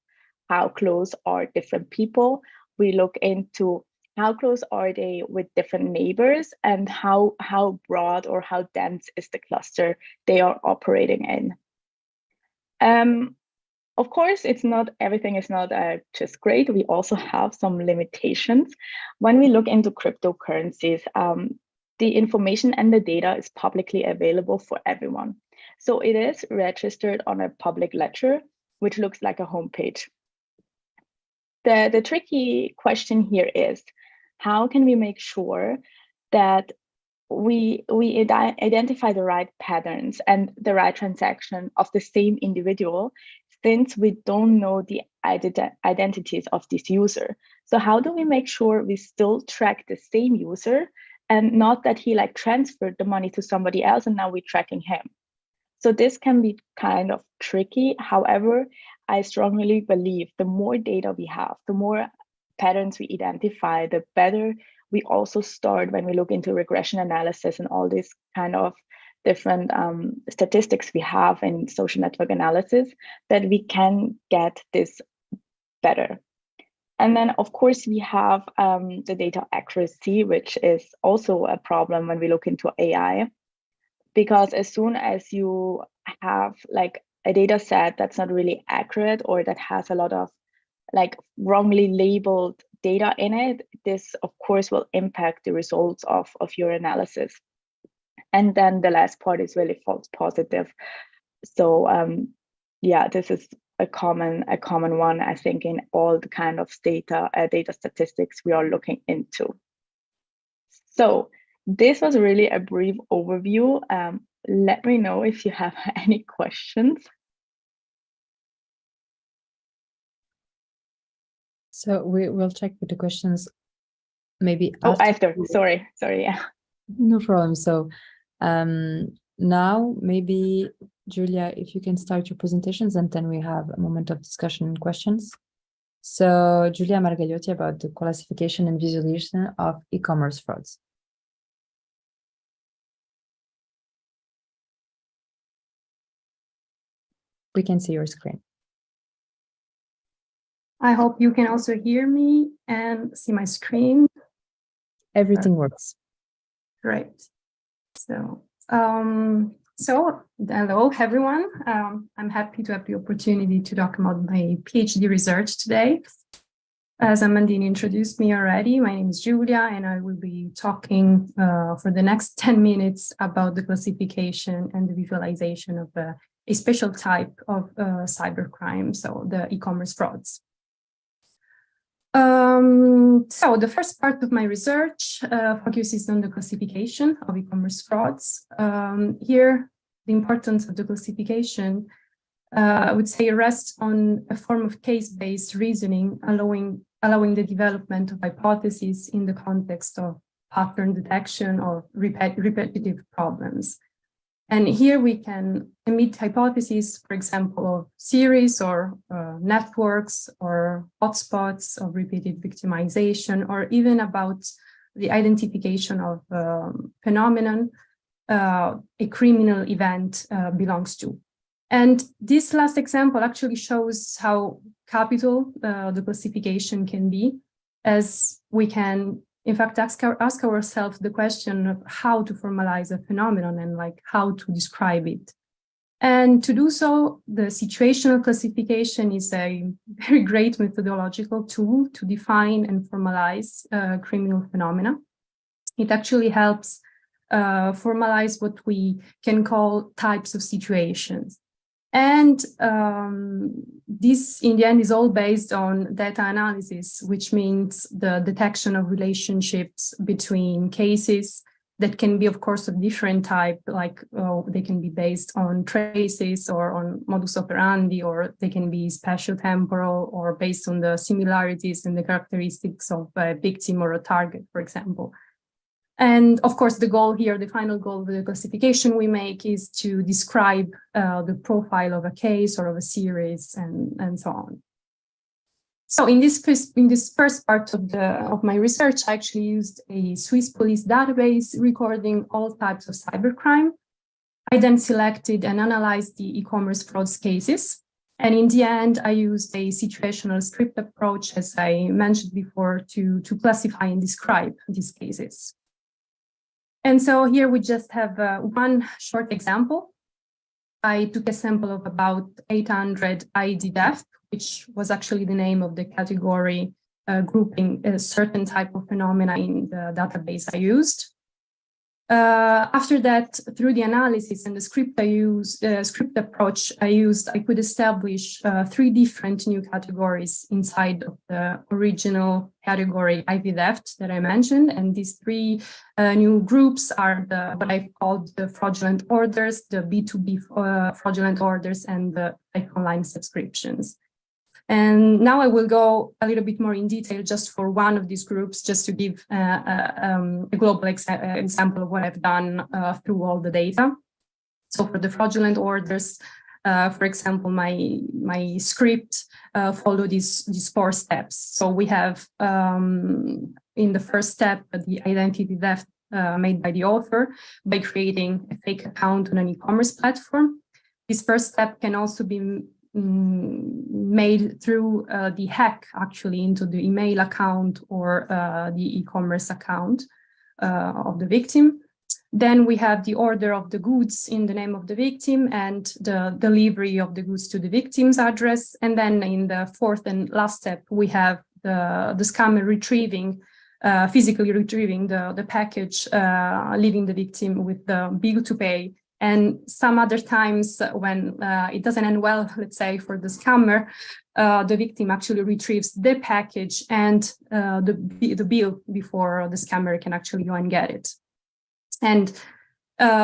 Speaker 4: how close are different people. We look into how close are they with different neighbors, and how broad or how dense is the cluster they are operating in. Of course, everything is not just great. We also have some limitations. When we look into cryptocurrencies, the information and the data is publicly available for everyone. So it is registered on a public ledger, which looks like a homepage. The tricky question here is, how can we make sure that we identify the right patterns and the right transaction of the same individual, since we don't know the identities of this user? So how do we make sure we still track the same user, and not that he like transferred the money to somebody else and now we're tracking him? So this can be kind of tricky. However, I strongly believe the more data we have, the more patterns we identify, the better we also start when we look into regression analysis and all these kind of different statistics we have in social network analysis, that we can get this better. And then, of course, we have the data accuracy, which is also a problem when we look into AI, because as soon as you have like a data set that's not really accurate, or that has a lot of like wrongly labeled data in it, this of course will impact the results of your analysis. And then the last part is really false positive. So yeah, this is a common one, I think, in all the kind of data statistics we are looking into. So this was really a brief overview. Let me know if you have any questions.
Speaker 2: So we will check with the questions maybe
Speaker 4: after. Sorry, yeah.
Speaker 2: No problem. So now maybe Julia, if you can start your presentations, and then we have a moment of discussion and questions. So Julia Margagliotti about the classification and visualization of e-commerce frauds. We can see your screen.
Speaker 5: I hope you can also hear me and see my screen.
Speaker 2: Everything works.
Speaker 5: Great. So, hello everyone. I'm happy to have the opportunity to talk about my PhD research today. As Amandine introduced me already, my name is Julia, and I will be talking for the next 10 minutes about the classification and the visualization of a special type of cybercrime, so the e-commerce frauds. So the first part of my research focuses on the classification of e-commerce frauds. Here, the importance of the classification, I would say, rests on a form of case-based reasoning, allowing the development of hypotheses in the context of pattern detection or repetitive problems. And here we can emit hypotheses, for example, of series or networks or hotspots of repeated victimization, or even about the identification of phenomenon a criminal event belongs to. And this last example actually shows how capital the classification can be, as we can in fact ask ourselves the question of how to formalize a phenomenon and like how to describe it. And to do so, the situational classification is a very great methodological tool to define and formalize criminal phenomena. It actually helps formalize what we can call types of situations. And this, in the end, is all based on data analysis, which means the detection of relationships between cases that can be, of course, of different type, like they can be based on traces or on modus operandi, or they can be spatio-temporal or based on the similarities and the characteristics of a victim or a target, for example. And of course, the goal here, the final goal of the classification we make is to describe the profile of a case or of a series and so on. So in this first part of my research, I actually used a Swiss police database recording all types of cybercrime. I then selected and analyzed the e-commerce frauds cases. And in the end, I used a situational script approach, as I mentioned before, to classify and describe these cases. And so here we just have one short example. I took a sample of about 800 ID theft, which was actually the name of the category grouping a certain type of phenomena in the database I used. After that, through the analysis and the script approach I used, I could establish 3 different new categories inside of the original category ID theft that I mentioned. And these 3 new groups are what I called the fraudulent orders, the B2B fraudulent orders, and the online subscriptions. And now I will go a little bit more in detail just for one of these groups, just to give a global example of what I've done through all the data. So for the fraudulent orders, for example, my script followed these 4 steps. So we have in the first step, the identity theft made by the author by creating a fake account on an e-commerce platform. This first step can also be made through the hack actually into the email account or the e-commerce account of the victim. Then we have the order of the goods in the name of the victim and the delivery of the goods to the victim's address. And then in the 4th and last step, we have the scammer physically retrieving the package, leaving the victim with the bill to pay. And some other times when it doesn't end well, let's say, for the scammer, the victim actually retrieves the package and the bill before the scammer can actually go and get it. And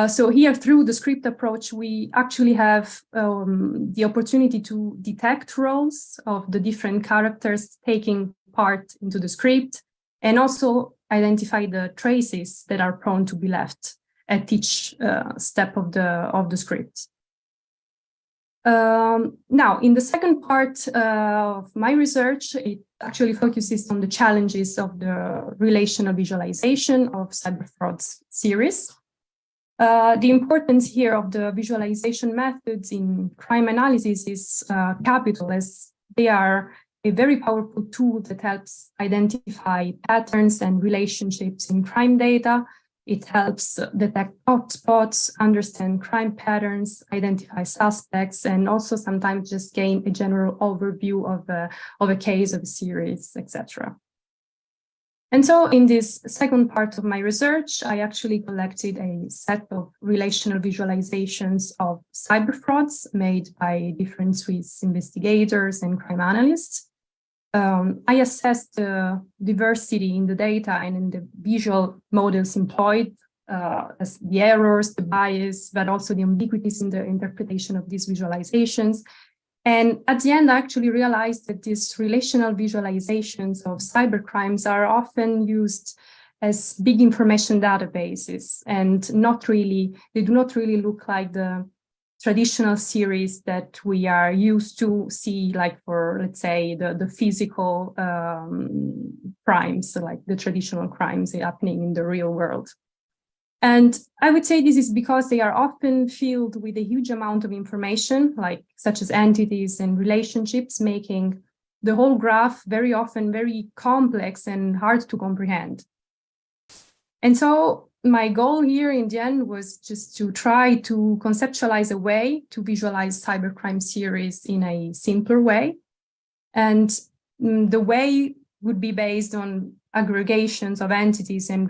Speaker 5: so here, through the script approach, we actually have the opportunity to detect roles of the different characters taking part into the script, and also identify the traces that are prone to be left at each step of the script. Now, in the second part of my research, it actually focuses on the challenges of the relational visualization of cyber frauds series. The importance here of the visualization methods in crime analysis is capital, as they are a very powerful tool that helps identify patterns and relationships in crime data. It helps detect hotspots, understand crime patterns, identify suspects, and also sometimes just gain a general overview of a case, of a series, etc. And so in this second part of my research, I actually collected a set of relational visualizations of cyber frauds made by different Swiss investigators and crime analysts. I assessed the diversity in the data and in the visual models employed, as the errors, the bias, but also the ambiguities in the interpretation of these visualizations. And at the end, I actually realized that these relational visualizations of cybercrimes are often used as big information databases and they do not really look like the traditional series that we are used to see, like for, let's say, the physical crimes, like the traditional crimes happening in the real world. And I would say this is because they are often filled with a huge amount of information, like such as entities and relationships, making the whole graph very often very complex and hard to comprehend. And so my goal here in the end was just to try to conceptualize a way to visualize cybercrime series in a simpler way. And the way would be based on aggregations of entities and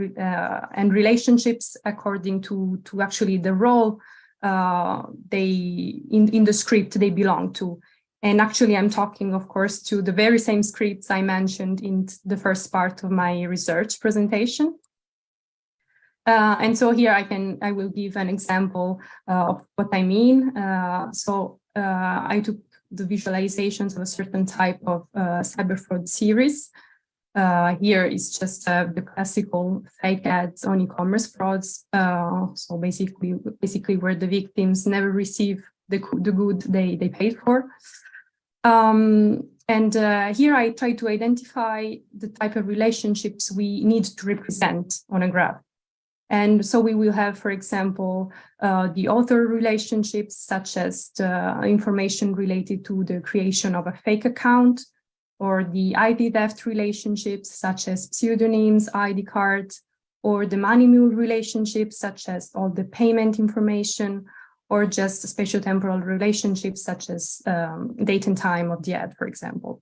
Speaker 5: relationships according to actually the role in the script they belong to. And actually, I'm talking, of course, to the very same scripts I mentioned in the first part of my research presentation. And so here I will give an example of what I mean. I took the visualizations of a certain type of cyber fraud series. Here is just the classical fake ads on e-commerce frauds. So basically where the victims never receive the good they paid for. Here I try to identify the type of relationships we need to represent on a graph. And so we will have, for example, the author relationships, such as the information related to the creation of a fake account, or the ID theft relationships, such as pseudonyms, ID cards, or the money mule relationships, such as all the payment information, or just spatiotemporal relationships, such as date and time of the ad, for example.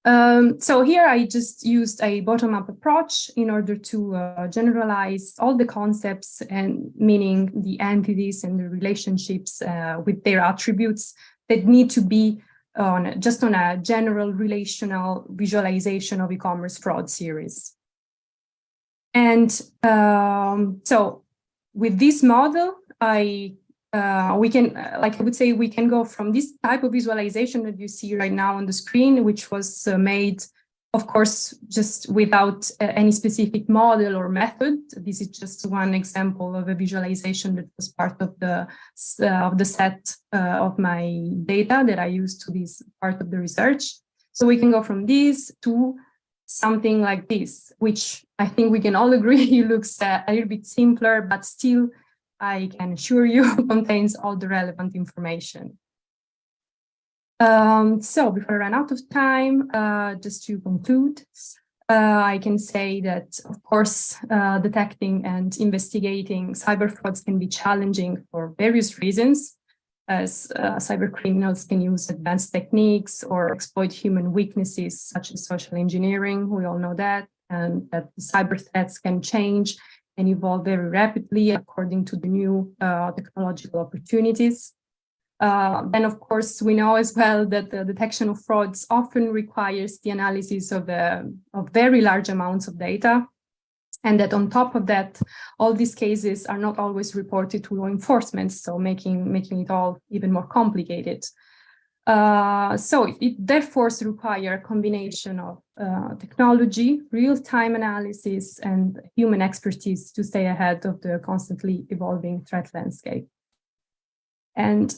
Speaker 5: So here I just used a bottom-up approach in order to generalize all the concepts, and meaning the entities and the relationships with their attributes that need to be on a general relational visualization of e-commerce fraud series. And so with this model, we can go from this type of visualization that you see right now on the screen, which was made, of course, just without any specific model or method. This is just one example of a visualization that was part of the set of my data that I used to this part of the research. So we can go from this to something like this, which I think we can all agree looks a little bit simpler, but still, I can assure you, contains all the relevant information. So before I run out of time, just to conclude, I can say that, of course, detecting and investigating cyber frauds can be challenging for various reasons, as cyber criminals can use advanced techniques or exploit human weaknesses, such as social engineering. We all know that, and that the cyber threats can change and evolve very rapidly according to the new technological opportunities. Then, of course, we know as well that the detection of frauds often requires the analysis of very large amounts of data. And that on top of that, all these cases are not always reported to law enforcement, so making it all even more complicated. So it therefore requires a combination of technology, real-time analysis, and human expertise to stay ahead of the constantly evolving threat landscape. And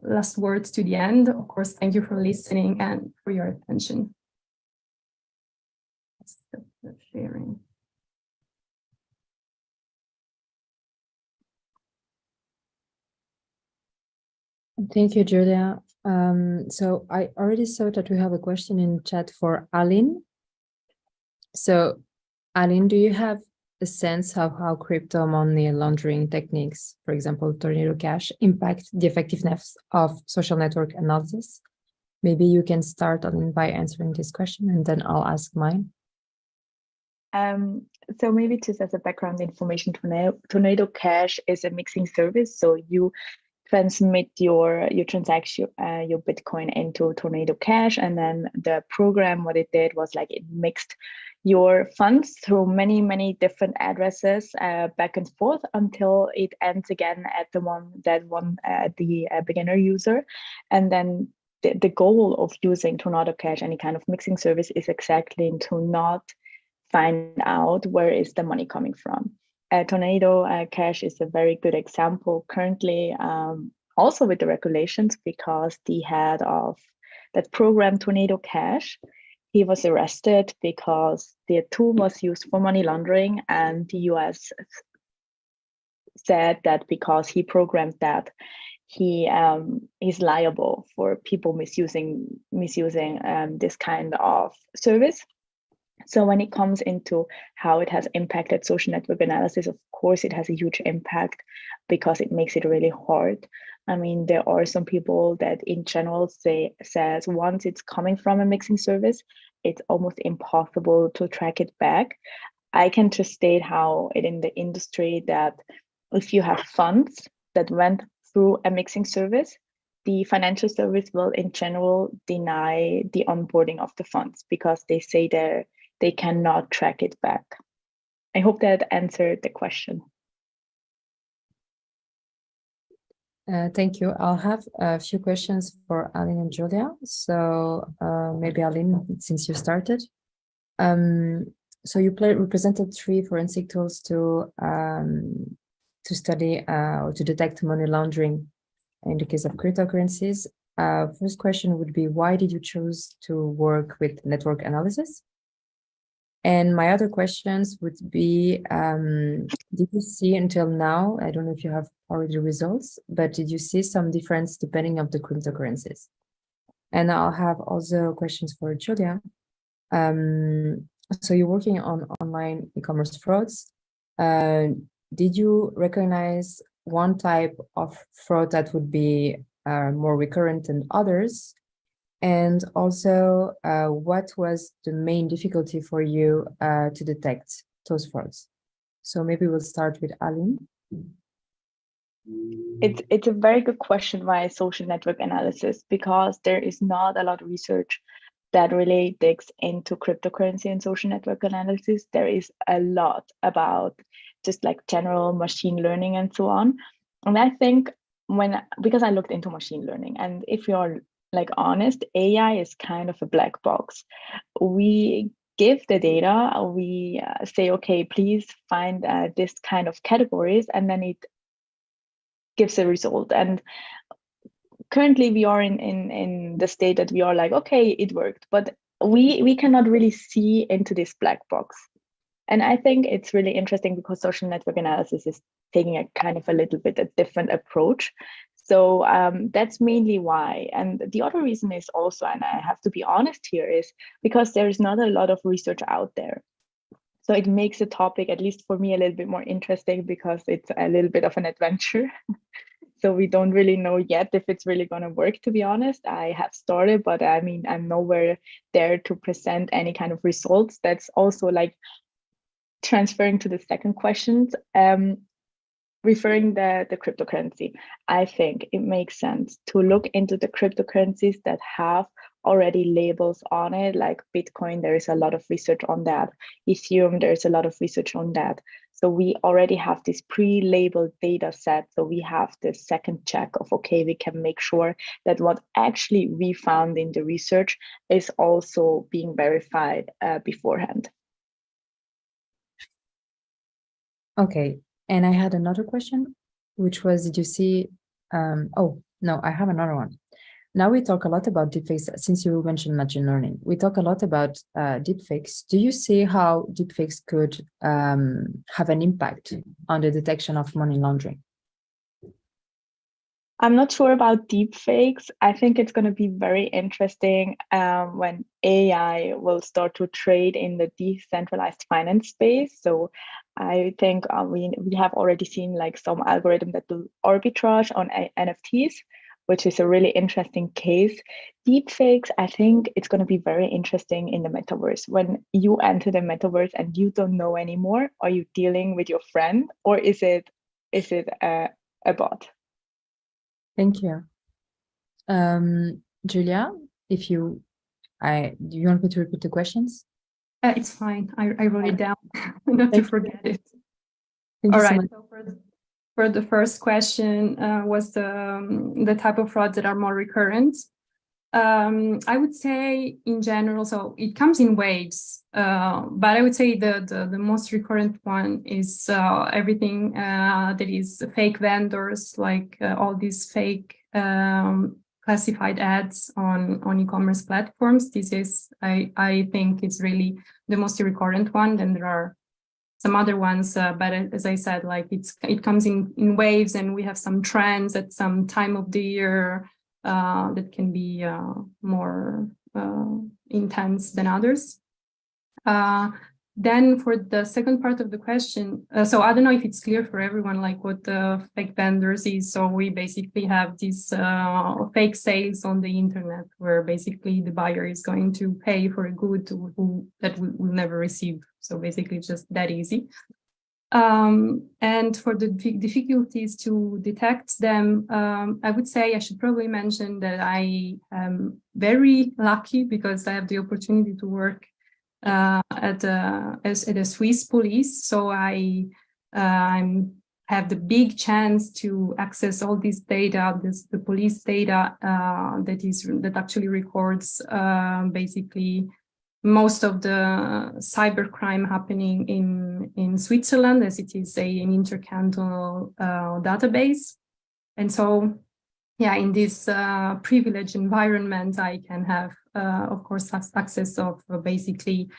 Speaker 5: last words to the end, of course, thank you for listening and for your attention. Stop the sharing.
Speaker 2: Thank you, Julia. So I already saw that we have a question in chat for Aline. So Aline, do you have a sense of how crypto money laundering techniques, for example, Tornado Cash, impact the effectiveness of social network analysis? Maybe you can start, Aline, by answering this question, and then I'll ask mine.
Speaker 4: So maybe just as a background information, Tornado Cash is a mixing service. So you transmit your transaction, your Bitcoin into Tornado Cash, and then the program, what it did was like it mixed your funds through many different addresses back and forth until it ends again at the beginner user. And then the goal of using Tornado Cash, any kind of mixing service, is exactly to not find out where is the money coming from. Tornado Cash is a very good example currently, also with the regulations, because the head of that program, Tornado Cash, he was arrested because the tool was used for money laundering, and the US said that because he programmed that, he is liable for people misusing this kind of service. So when it comes into how it has impacted social network analysis, of course, it has a huge impact because it makes it really hard. I mean, there are some people that in general says once it's coming from a mixing service, it's almost impossible to track it back. I can just state how it in the industry that if you have funds that went through a mixing service, the financial service will in general deny the onboarding of the funds because they say they cannot track it back. I hope that answered the question.
Speaker 2: Thank you. I'll have a few questions for Aline and Julia. So maybe Aline, since you started. So you represented 3 forensic tools to study or to detect money laundering in the case of cryptocurrencies. First question would be, why did you choose to work with network analysis? And my other questions would be, did you see until now, I don't know if you have already results, but did you see some difference depending on the cryptocurrencies? And I'll have also questions for Julia. So you're working on online e-commerce frauds. Did you recognize one type of fraud that would be more recurrent than others? And also, what was the main difficulty for you to detect those frauds? So maybe we'll start with Aline.
Speaker 4: It's a very good question, why social network analysis, because there is not a lot of research that really digs into cryptocurrency and social network analysis. There is a lot about just like general machine learning and so on. And I think because I looked into machine learning, and if you're like honest, AI is kind of a black box. We give the data, we say, okay, please find this kind of categories, and then it gives a result. And currently we are in the state that we are like, okay, it worked, but we cannot really see into this black box. And I think it's really interesting because social network analysis is taking a kind of a little bit a different approach. So that's mainly why. And the other reason is also, and I have to be honest here, is because there's not a lot of research out there. So it makes the topic, at least for me, a little bit more interesting because it's a little bit of an adventure. So we don't really know yet if it's really going to work, to be honest. I have started, but I mean, I'm nowhere there to present any kind of results. That's also like transferring to the second questions. referring the cryptocurrency, I think it makes sense to look into the cryptocurrencies that have already labels on it, like Bitcoin, there is a lot of research on that. Ethereum, there's a lot of research on that. So we already have this pre-labeled data set. So we have the second check of, okay, we can make sure that what actually we found in the research is also being verified beforehand.
Speaker 2: Okay, and I had another question, which was, did you see, oh, no, I have another one. Now we talk a lot about deepfakes, since you mentioned machine learning. We talk a lot about deepfakes. Do you see how deepfakes could have an impact on the detection of money laundering?
Speaker 4: I'm not sure about deepfakes. I think it's going to be very interesting when AI will start to trade in the decentralized finance space. So I think we have already seen like some algorithm that do arbitrage on NFTs, which is a really interesting case. Deepfakes, I think it's going to be very interesting in the metaverse. When you enter the metaverse and you don't know anymore, are you dealing with your friend, or is it a bot?
Speaker 2: Thank you. Julia, do you want me to repeat the questions?
Speaker 5: It's fine. I wrote it down, not to forget it.
Speaker 2: Thank
Speaker 5: All
Speaker 2: you so
Speaker 5: right.
Speaker 2: much.
Speaker 5: So for the first question, was the type of frauds that are more recurrent. I would say in general, so it comes in waves, but I would say the most recurrent one is everything that is fake vendors, like all these fake classified ads on e-commerce platforms. This is, I think it's really the most recurrent one. Then there are some other ones, but as I said, like it comes in waves, and we have some trends at some time of the year that can be more intense than others. Then for the second part of the question, so I don't know if it's clear for everyone, like what the fake vendors is. So we basically have these fake sales on the internet, where basically the buyer is going to pay for a good that will never receive. So basically just that easy. And for the difficulties to detect them, I would say I should probably mention that I am very lucky because I have the opportunity to work at a Swiss police. So I have the big chance to access all this data, the police data that actually records basically most of the cybercrime happening in Switzerland, as it is an intercantonal database. And so, yeah, in this privileged environment, I can have, of course, access of basically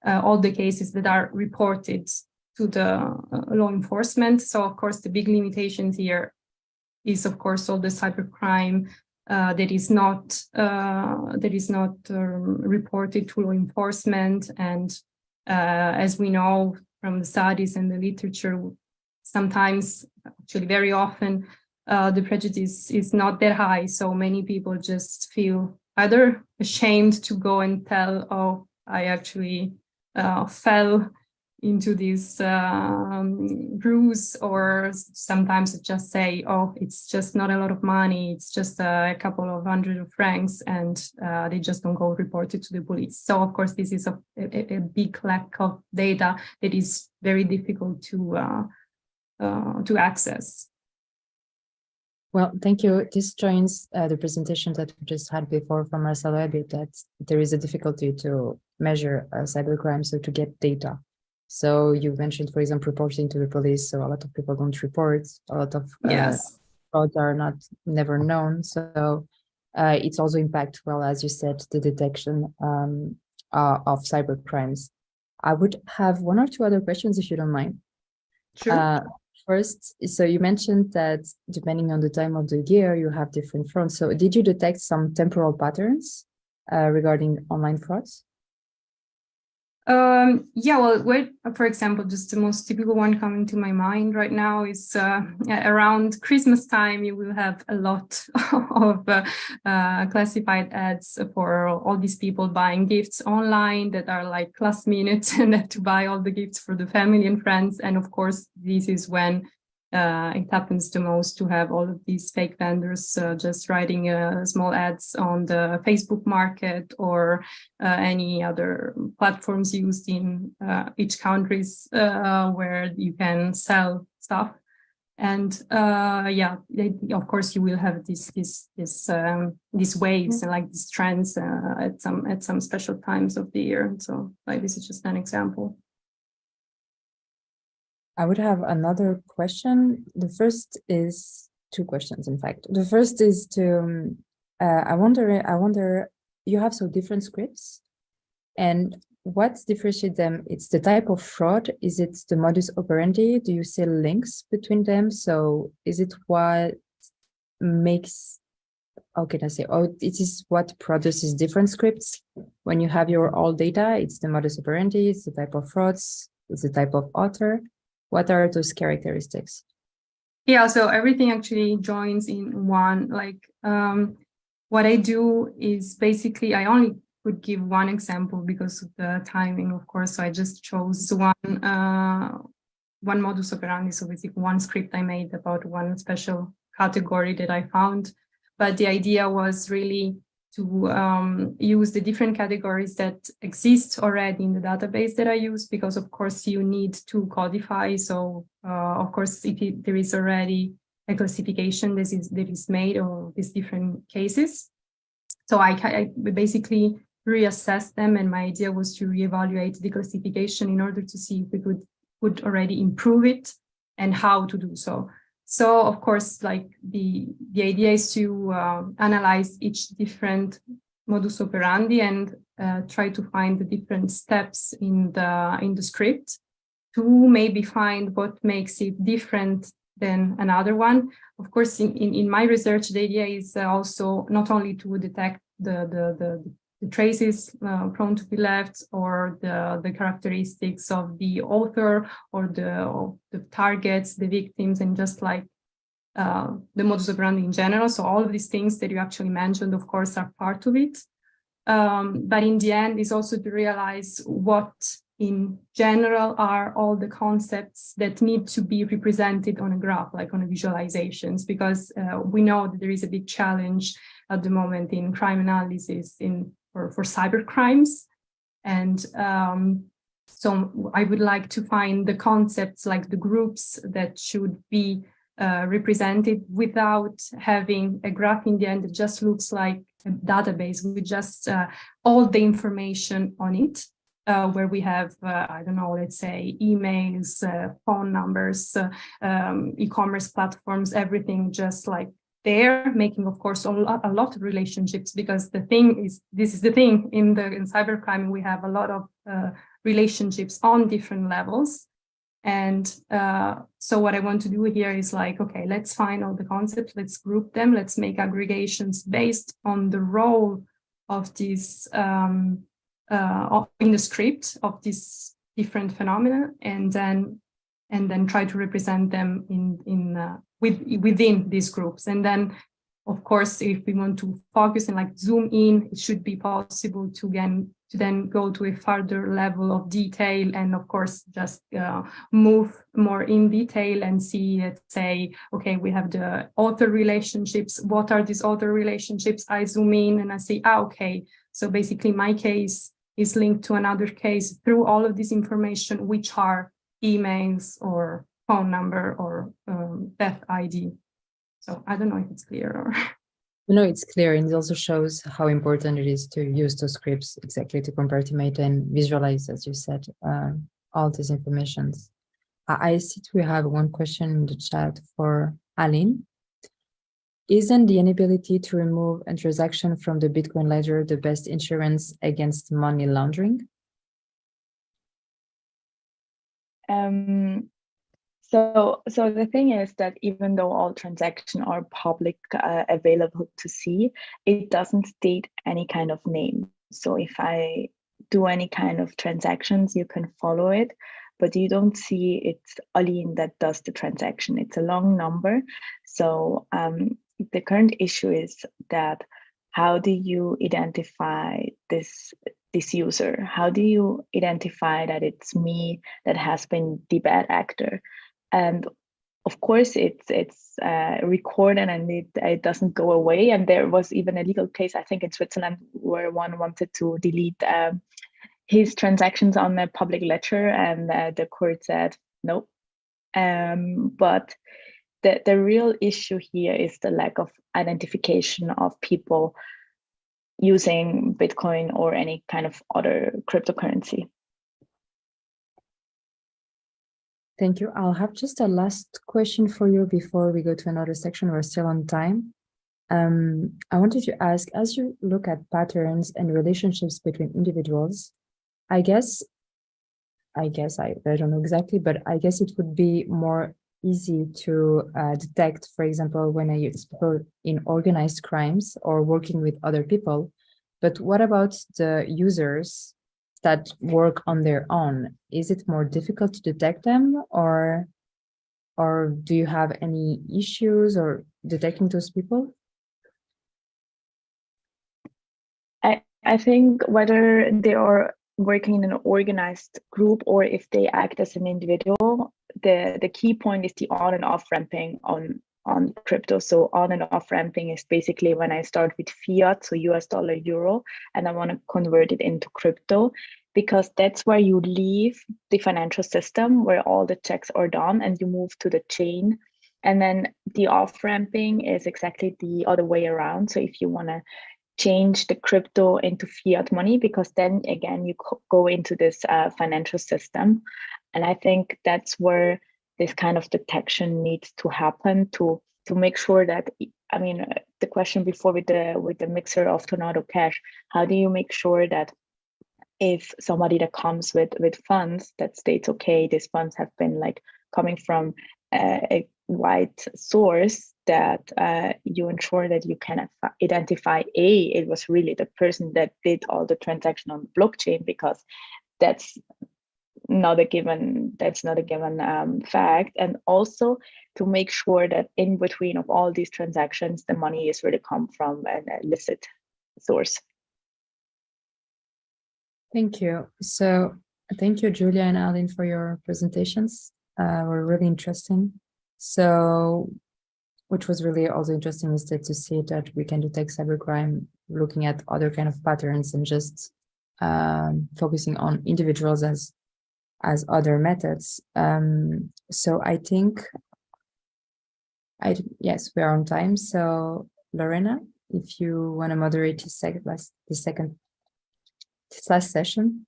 Speaker 5: all the cases that are reported to the law enforcement. So, of course, the big limitations here is, of course, all the cybercrime that is not reported to law enforcement. And as we know from the studies and the literature, sometimes, actually very often, the prejudice is not that high. So many people just feel either ashamed to go and tell, oh, I actually fell into this ruse, or sometimes just say, oh, it's just not a lot of money, it's just a couple of hundred of francs, and they just don't go report it to the police. So of course this is a big lack of data that is very difficult to access.
Speaker 2: Well, thank you. This joins the presentation that we just had before from Marcelo Aebi, that there is a difficulty to measure cybercrime, so to get data. So you mentioned, for example, reporting to the police. So a lot of people don't report. A lot of frauds are never known. So it's also impact, well, as you said, the detection of cybercrimes. I would have one or two other questions, if you don't mind.
Speaker 5: Sure.
Speaker 2: First, so you mentioned that depending on the time of the year, you have different fronts. So did you detect some temporal patterns regarding online frauds?
Speaker 5: Yeah, well, for example, just the most typical one coming to my mind right now is around Christmas time, you will have a lot of classified ads for all these people buying gifts online that are like last minute and have to buy all the gifts for the family and friends. And of course, this is when it happens the most to have all of these fake vendors just writing small ads on the Facebook market or any other platforms used in each countries where you can sell stuff. And of course, you will have these waves and like these trends at some special times of the year. So like this is just an example.
Speaker 2: I would have another question. The first is two questions, in fact. The first is to, I wonder, you have so different scripts, and what differentiates them? It's the type of fraud. Is it the modus operandi? Do you see links between them? So is it what makes, how can I say, it is what produces different scripts? When you have your all data, it's the modus operandi, it's the type of frauds, it's the type of author. What are those characteristics?
Speaker 5: Yeah, so everything actually joins in one. Like what I do is basically, I only could give one example because of the timing, of course. So I just chose one modus operandi. So basically one script I made about one special category that I found. But the idea was really to use the different categories that exist already in the database that I use, because of course you need to codify. So of course, if there is already a classification that is made of these different cases. So I basically reassess them, and my idea was to reevaluate the classification in order to see if we could already improve it and how to do so. So of course, like the idea is to analyze each different modus operandi and try to find the different steps in the script to maybe find what makes it different than another one. Of course, in my research, the idea is also not only to detect the traces prone to be left, or the characteristics of the author, or the targets, the victims, and just like the modus operandi in general. So all of these things that you actually mentioned, of course, are part of it. But in the end, is also to realize what in general are all the concepts that need to be represented on a graph, like on a visualizations, because we know that there is a big challenge at the moment in crime analysis for cyber crimes. And so I would like to find the concepts, like the groups that should be represented without having a graph in the end that just looks like a database with just all the information on it, where we have, I don't know, let's say emails, phone numbers, e-commerce platforms, everything just like there, making, of course, a lot of relationships, because this is the thing in cybercrime, we have a lot of relationships on different levels. And so what I want to do here is like, okay, let's find all the concepts, let's group them, let's make aggregations based on the role of this in the script of these different phenomena, and then try to represent them within these groups. And then, of course, if we want to focus and like zoom in, it should be possible to then go to a further level of detail, and of course just move more in detail and see it, say, okay, we have the author relationships. What are these author relationships? I zoom in and I say, okay, so basically my case is linked to another case through all of this information, which are emails or phone number or death ID. So I don't know if it's clear or...
Speaker 2: No, it's clear, and it also shows how important it is to use those scripts exactly to compartment and visualize, as you said, all these informations. I see we have one question in the chat for Aline. Isn't the inability to remove a transaction from the Bitcoin ledger the best insurance against money laundering?
Speaker 4: So the thing is that even though all transactions are public available to see, it doesn't state any kind of name. So if I do any kind of transactions, you can follow it, but you don't see it's Aline that does the transaction. It's a long number. So the current issue is that how do you identify this user? How do you identify that it's me that has been the bad actor? And of course, it's recorded and it doesn't go away. And there was even a legal case, I think, in Switzerland, where one wanted to delete his transactions on the public ledger, and the court said no. But the real issue here is the lack of identification of people using Bitcoin or any kind of other cryptocurrency.
Speaker 2: Thank you. I'll have just a last question for you before we go to another section. We're still on time. I wanted to ask, as you look at patterns and relationships between individuals, I don't know exactly, but I guess it would be more easy to detect, for example, when I use people in organized crimes or working with other people. But what about the users that work on their own? Is it more difficult to detect them, or do you have any issues or detecting those people?
Speaker 4: I think whether they are working in an organized group or if they act as an individual, the key point is the on and off ramping on crypto. So on and off ramping is basically when I start with fiat, so US dollar, euro, and I want to convert it into crypto, because that's where you leave the financial system where all the checks are done and you move to the chain. And then the off ramping is exactly the other way around. So if you want to change the crypto into fiat money, because then again you go into this financial system. And I think that's where this kind of detection needs to happen to make sure that, I mean, the question before with the mixer of Tornado Cash, how do you make sure that if somebody that comes with funds that states, okay, these funds have been like coming from a wide source, that you ensure that you can identify it was really the person that did all the transaction on the blockchain, because that's not a given fact. And also to make sure that in between of all these transactions, the money is really come from an illicit source.
Speaker 2: Thank you. So thank you, Julia and Aline, for your presentations. Were really interesting. So, which was really also interesting is that to see that we can detect cybercrime looking at other kind of patterns and just focusing on individuals as other methods. So I think, yes, we are on time. So Lorena, if you want to moderate this last session.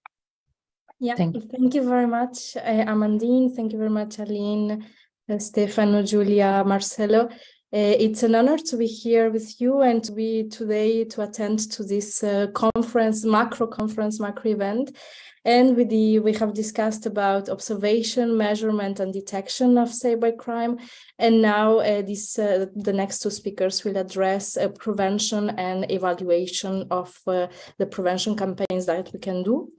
Speaker 6: Yeah,
Speaker 2: thank
Speaker 6: you very much, Amandine. Thank you very much, Aline, Stefano, Julia, Marcelo. It's an honor to be here with you and to be today to attend to this macro event. And we have discussed about observation, measurement, and detection of cybercrime. And now the next two speakers will address prevention and evaluation of the prevention campaigns that we can do.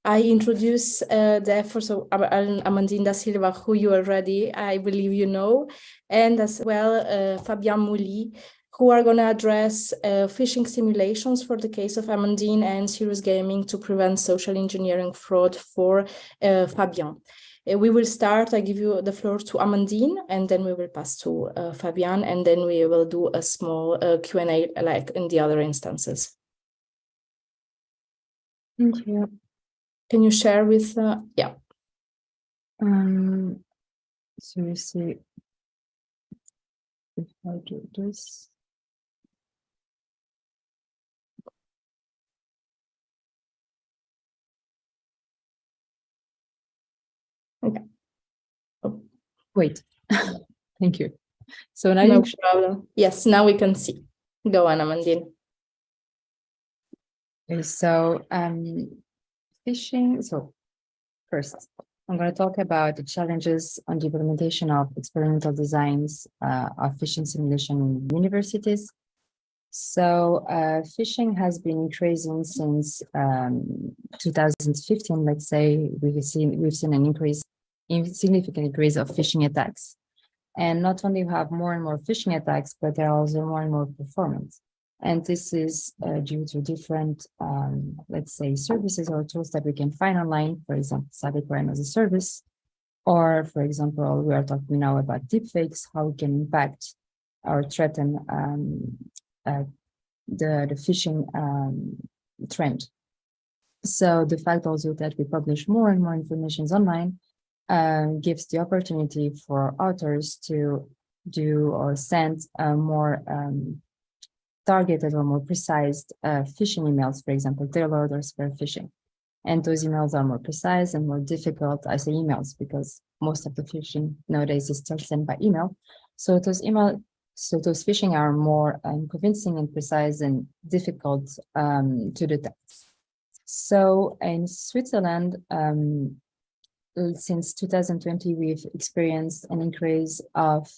Speaker 6: I introduce the efforts of Amandine da Silva, who you already, I believe you know, and as well Fabian Muhly, who are going to address phishing simulations for the case of Amandine and serious gaming to prevent social engineering fraud for Fabian. We will start, I give you the floor to Amandine, and then we will pass to Fabian, and then we will do a small Q&A like in the other instances.
Speaker 2: Thank you.
Speaker 6: Can you share with, yeah.
Speaker 2: So you see if I do this.
Speaker 6: Okay.
Speaker 2: Oh, wait, thank you. So now
Speaker 6: no problem. Yes, now we can see. Go on, Amandine.
Speaker 2: Okay, so phishing. So first, I'm going to talk about the challenges on the implementation of experimental designs of phishing simulation in universities. So phishing has been increasing since 2015. Let's say we've seen an significant increase of phishing attacks, and not only we have more and more phishing attacks, but there are also more and more performance. And this is due to different, let's say, services or tools that we can find online, for example, cybercrime as a service, Or, for example, we are talking now about deepfakes, how it can impact or threaten the phishing trend. So the fact also that we publish more and more information online gives the opportunity for authors to do or send more targeted or more precise phishing emails, for example, tailored or spear phishing. And those emails are more precise and more difficult. I say emails because most of the phishing nowadays is still sent by email. So those phishing are more convincing and precise and difficult to detect. So in Switzerland, since 2020, we've experienced an increase of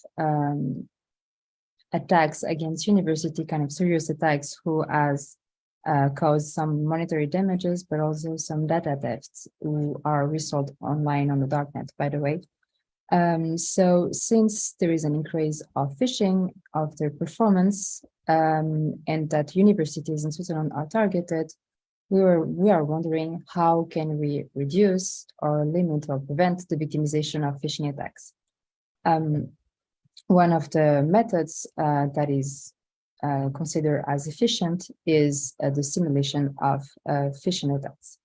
Speaker 2: attacks against university, kind of serious attacks, who has caused some monetary damages, but also some data thefts who are resold online on the darknet, by the way. So since there is an increase of phishing, of their performance, and that universities in Switzerland are targeted, we are wondering how can we reduce or limit or prevent the victimization of phishing attacks. One of the methods that is considered as efficient is the simulation of phishing attacks.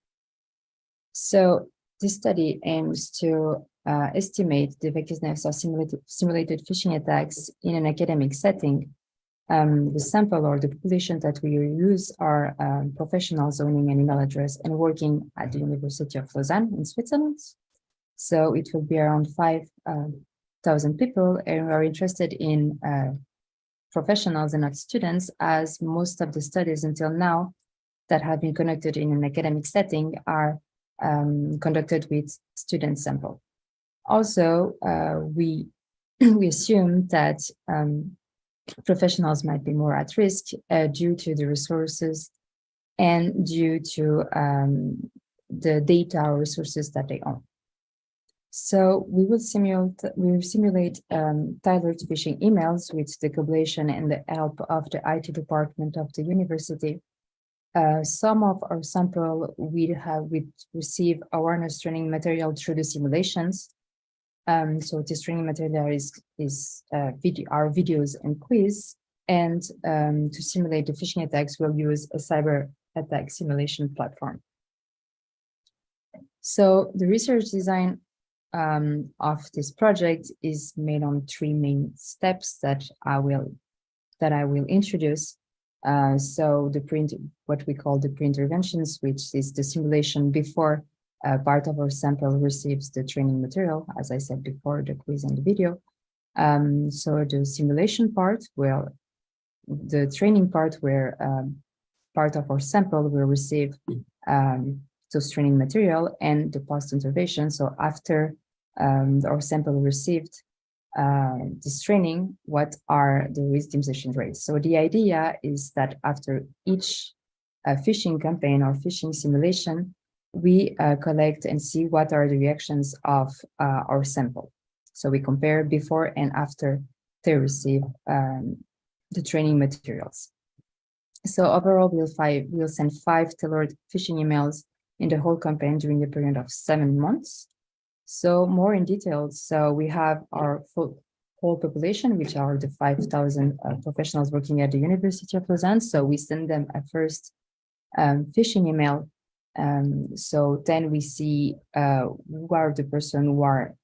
Speaker 2: So this study aims to estimate the effectiveness of simulated phishing attacks in an academic setting. The sample or the population that we use are professionals owning an email address and working at the University of Lausanne in Switzerland. So it will be around 5,000 people, and we are interested in professionals and not students, as most of the studies until now that have been conducted in an academic setting are conducted with student sample. Also, we assume that professionals might be more at risk due to the resources and due to the data or resources that they own. So we will simulate tailored phishing emails with the collaboration and the help of the IT department of the university. Some of our sample we receive awareness training material through the simulations. So this training material is our videos and quiz. And to simulate the phishing attacks, we'll use a cyber attack simulation platform. So the research design of this project is made on 3 main steps that I will introduce. So what we call the pre-interventions, which is the simulation before part of our sample receives the training material, as I said before, the quiz and the video. So the simulation part, where the training part, where part of our sample will receive those training material, and the post-intervention. So after our sample received this training, what are the victimization rates? So the idea is that after each phishing campaign or phishing simulation, we collect and see what are the reactions of our sample. So we compare before and after they receive the training materials. So overall, we'll send 5 tailored phishing emails in the whole campaign during a period of 7 months. So more in detail, so we have our whole population, which are the 5,000 professionals working at the University of Lausanne. So we send them a first phishing email. So then we see who are the person who are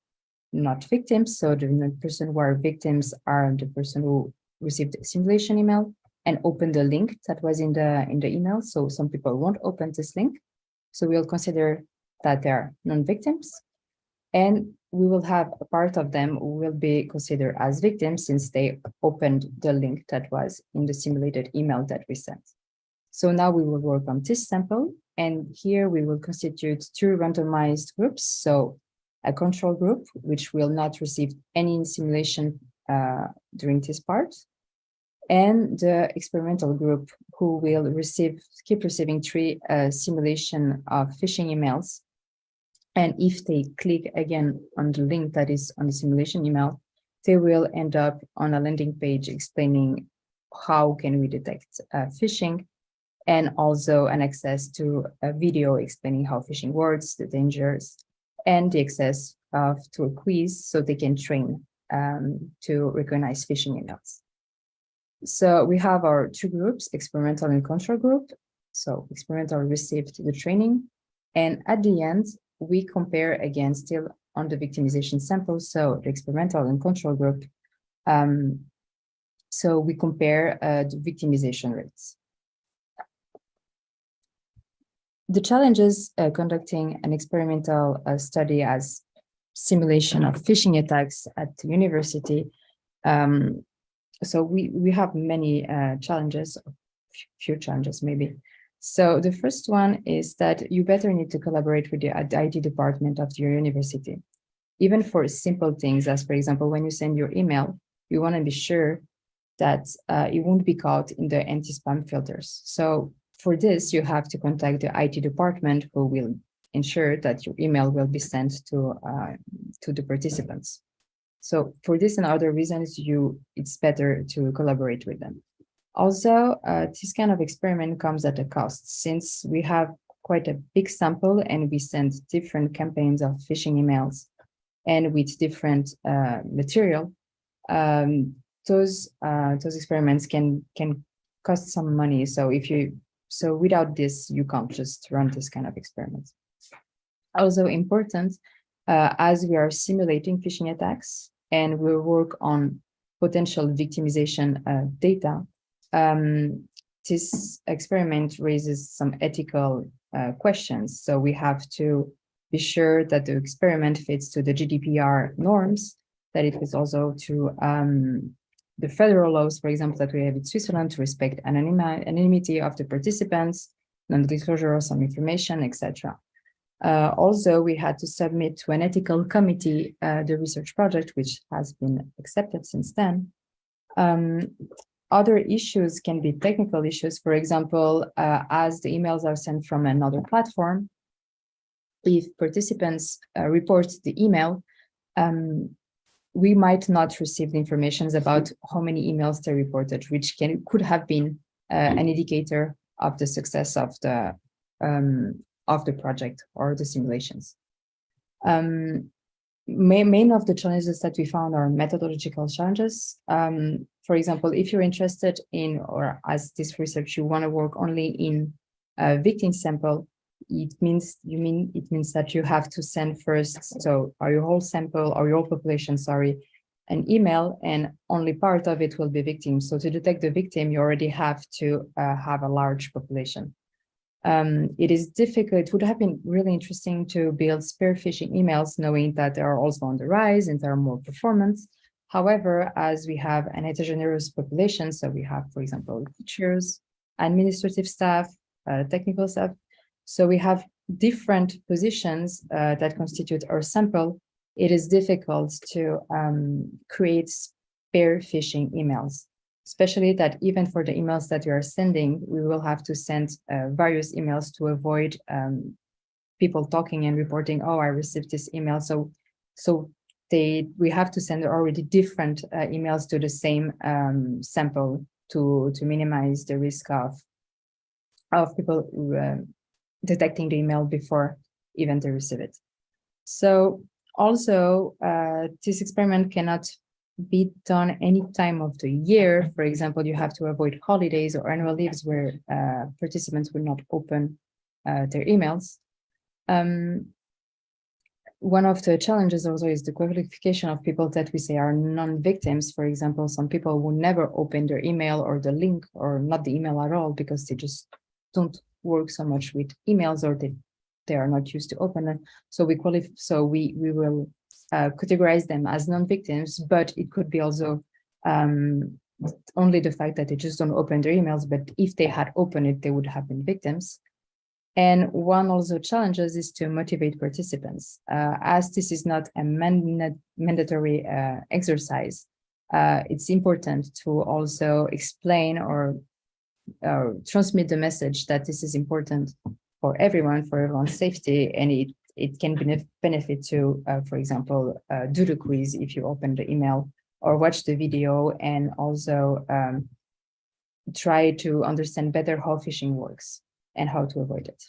Speaker 2: not victims. So the person who are victims are the person who received the simulation email and opened the link that was in the email. So some people won't open this link. So we'll consider that they're non-victims. And we will have a part of them who will be considered as victims since they opened the link that was in the simulated email that we sent. So now we will work on this sample. And here we will constitute 2 randomized groups. So a control group, which will not receive any simulation during this part, and the experimental group, who will keep receiving 3 simulation of phishing emails. And if they click again on the link that is on the simulation email, they will end up on a landing page explaining how can we detect phishing, and also an access to a video explaining how phishing works, the dangers, and the access to a quiz so they can train to recognize phishing emails. So we have our two groups, experimental and control group. So experimental received the training. And at the end, we compare again still on the victimization sample. So the experimental and control group. So we compare the victimization rates. The challenges conducting an experimental study as simulation of phishing attacks at the university. So we have many challenges, few challenges maybe. So the first one is that you better need to collaborate with the IT department of your university. Even for simple things, as for example, when you send your email, you want to be sure that it won't be caught in the anti-spam filters. So for this, you have to contact the IT department who will ensure that your email will be sent to the participants. So for this and other reasons, it's better to collaborate with them. Also, this kind of experiment comes at a cost, since we have quite a big sample and we send different campaigns of phishing emails and with different material. Those experiments can cost some money. So without this, you can't just run this kind of experiments. Also important, as we are simulating phishing attacks and we work on potential victimization data, this experiment raises some ethical questions. So we have to be sure that the experiment fits to the GDPR norms, that it fits also to the federal laws, for example, that we have in Switzerland to respect anonymity of the participants, non-disclosure of some information, etc. Also, we had to submit to an ethical committee the research project, which has been accepted since then. Other issues can be technical issues. For example, as the emails are sent from another platform, if participants report the email, we might not receive the information about how many emails they reported, which could have been an indicator of the success of the project or the simulations. Main of the challenges that we found are methodological challenges. For example, if you're interested in, or as this research, you want to work only in a victim sample, it means that you have to send first, so your whole sample or your whole population, an email, and only part of it will be victims. So to detect the victim, you already have to have a large population. It is difficult. It would have been really interesting to build spear phishing emails, knowing that they are also on the rise and they are more performant. However, as we have an heterogeneous population, so we have, for example, teachers, administrative staff, technical staff. So we have different positions that constitute our sample. It is difficult to create spear phishing emails, especially that even for the emails that we are sending, we will have to send various emails to avoid people talking and reporting, oh, I received this email. So we have to send already different emails to the same sample to minimize the risk of people detecting the email before even they receive it. So also, this experiment cannot be done any time of the year. For example, you have to avoid holidays or annual leaves where participants will not open their emails. One of the challenges also is the qualification of people that we say are non-victims. For example, some people will never open their email or the link or not the email at all because they just don't work so much with emails or they are not used to open it. So we will categorize them as non-victims, but it could be also only the fact that they just don't open their emails, but if they had opened it, they would have been victims. And one also challenges is to motivate participants. As this is not a mandatory exercise, it's important to also explain or transmit the message that this is important for everyone's safety, and it can benefit to, for example, do the quiz if you open the email or watch the video, and also try to understand better how phishing works and how to avoid it.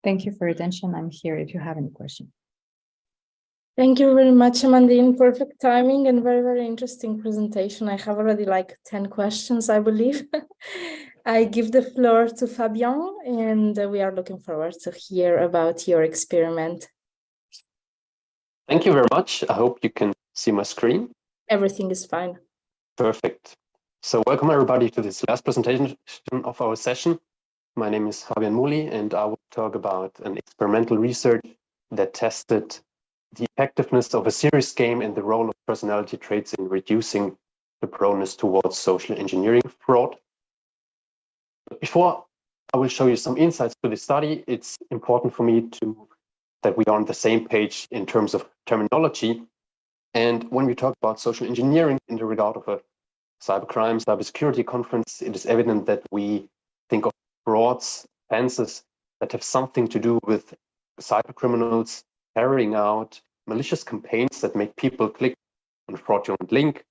Speaker 2: Thank you for your attention. I'm here if you have any questions.
Speaker 6: Thank you very much, Amandine. Perfect timing and very, very interesting presentation. I have already like 10 questions, I believe. I give the floor to Fabien, and we are looking forward to hear about your experiment.
Speaker 7: Thank you very much. I hope you can see my screen.
Speaker 6: Everything is fine.
Speaker 7: Perfect. So welcome everybody to this last presentation of our session. My name is Fabian Muhly, and I will talk about an experimental research that tested the effectiveness of a serious game and the role of personality traits in reducing the proneness towards social engineering fraud. But before I will show you some insights to the study, it's important for me that we are on the same page in terms of terminology. And when we talk about social engineering in the regard of a cybercrime, cybersecurity conference, it is evident that we think of frauds, offenses that have something to do with cybercriminals carrying out malicious campaigns that make people click on a fraudulent link,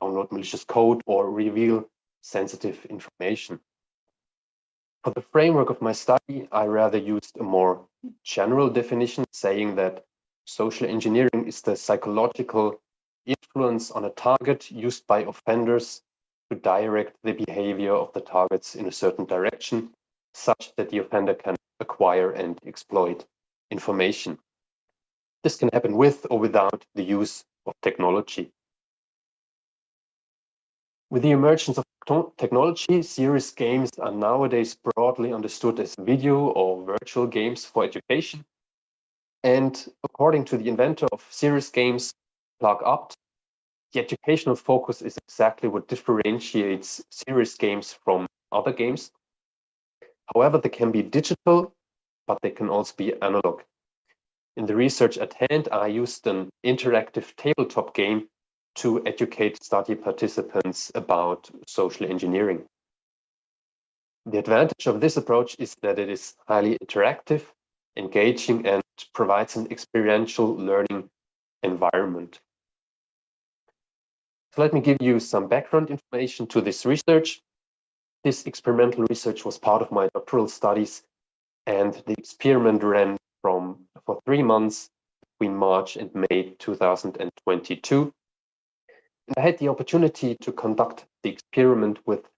Speaker 7: download malicious code, or reveal sensitive information. For the framework of my study, I rather used a more general definition, saying that social engineering is the psychological influence on a target used by offenders to direct the behavior of the targets in a certain direction, such that the offender can acquire and exploit information. This can happen with or without the use of technology. With the emergence of technology, serious games are nowadays broadly understood as video or virtual games for education. And according to the inventor of serious games, Margagliotti, the educational focus is exactly what differentiates serious games from other games. However, they can be digital, but they can also be analog. In the research at hand, I used an interactive tabletop game to educate study participants about social engineering. The advantage of this approach is that it is highly interactive, engaging, and provides an experiential learning environment. So let me give you some background information to this research. This experimental research was part of my doctoral studies, and the experiment ran for 3 months between March and May 2022. And I had the opportunity to conduct the experiment with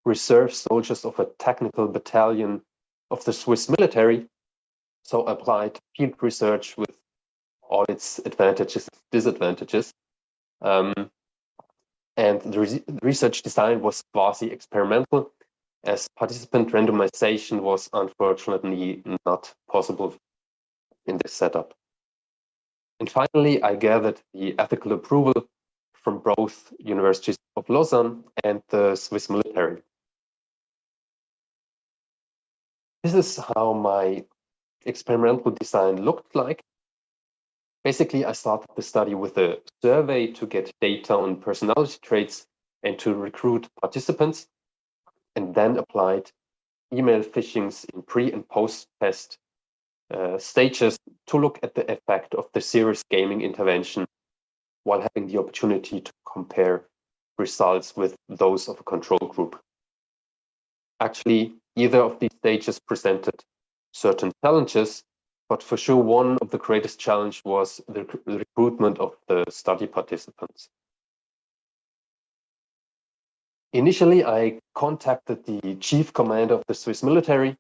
Speaker 7: reserve soldiers of a technical battalion of the Swiss military. So I applied field research with all its advantages and disadvantages. And the research design was quasi-experimental, as participant randomization was unfortunately not possible in this setup. And finally, I gathered the ethical approval from both universities of Lausanne and the Swiss military. This is how my experimental design looked like. Basically, I started the study with a survey to get data on personality traits and to recruit participants, and then applied email phishings in pre- and post-test stages to look at the effect of the serious gaming intervention while having the opportunity to compare results with those of a control group. Actually, either of these stages presented certain challenges, but for sure one of the greatest challenge was the recruitment of the study participants. Initially, I contacted the chief commander of the Swiss military,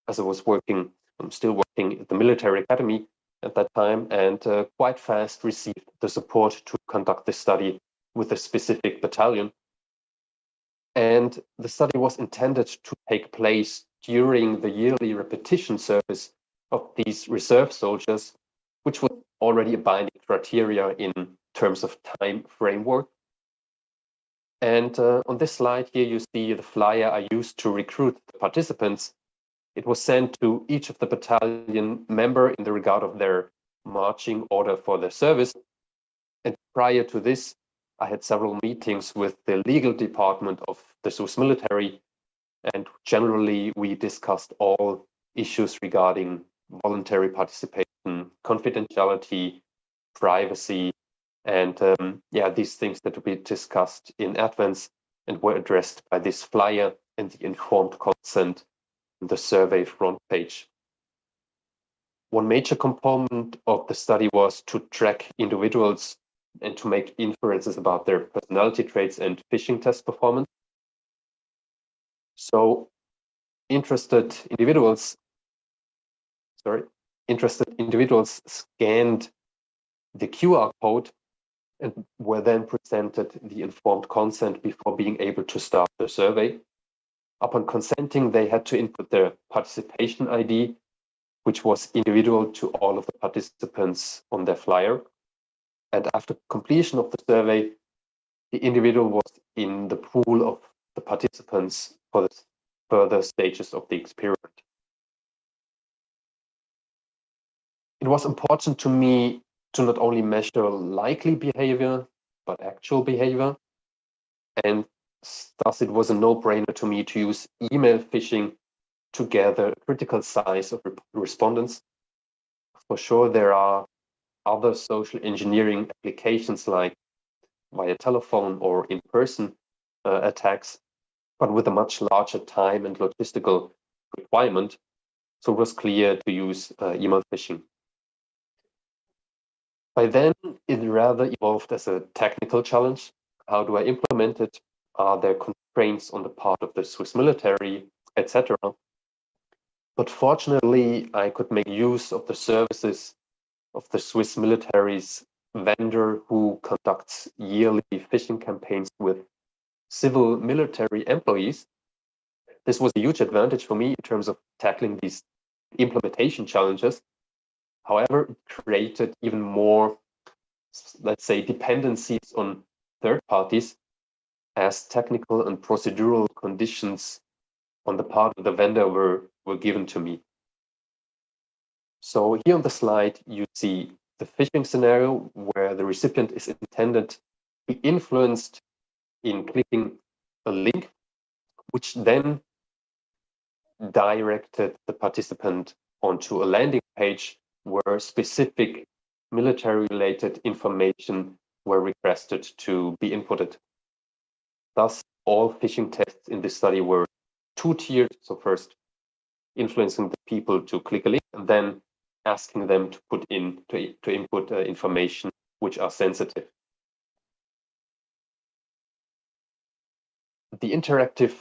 Speaker 7: as I was I'm still working at the military academy at that time, and quite fast received the support to conduct the study with a specific battalion. And the study was intended to take place during the yearly repetition service of these reserve soldiers, which was already a binding criteria in terms of time framework. And on this slide here, you see the flyer I used to recruit the participants. It was sent to each of the battalion member in the regard of their marching order for their service. And prior to this, I had several meetings with the legal department of the Swiss military, and generally we discussed all issues regarding voluntary participation, confidentiality, privacy, and these things that we discussed in advance and were addressed by this flyer and the informed consent the survey front page. One major component of the study was to track individuals and to make inferences about their personality traits and phishing test performance. So interested individuals scanned the QR code and were then presented the informed consent before being able to start the survey. Upon consenting, they had to input their participation ID, which was individual to all of the participants on their flyer. And after completion of the survey, the individual was in the pool of the participants for the further stages of the experiment. It was important to me to not only measure likely behavior, but actual behavior. And thus it was a no-brainer to me to use email phishing to gather a critical size of respondents. For sure, there are other social engineering applications like via telephone or in-person attacks, but with a much larger time and logistical requirement. So it was clear to use email phishing. By then, it rather evolved as a technical challenge. How do I implement it? Are there constraints on the part of the Swiss military, etc.? But fortunately, I could make use of the services of the Swiss military's vendor who conducts yearly phishing campaigns with civil military employees. This was a huge advantage for me in terms of tackling these implementation challenges. However, it created even more, let's say, dependencies on third parties, as technical and procedural conditions on the part of the vendor were given to me. So here on the slide, you see the phishing scenario where the recipient is intended to be influenced in clicking a link, which then directed the participant onto a landing page where specific military-related information were requested to be inputted. Thus, all phishing tests in this study were two-tiered. So first, influencing the people to click a link, and then asking them to input information which are sensitive. The interactive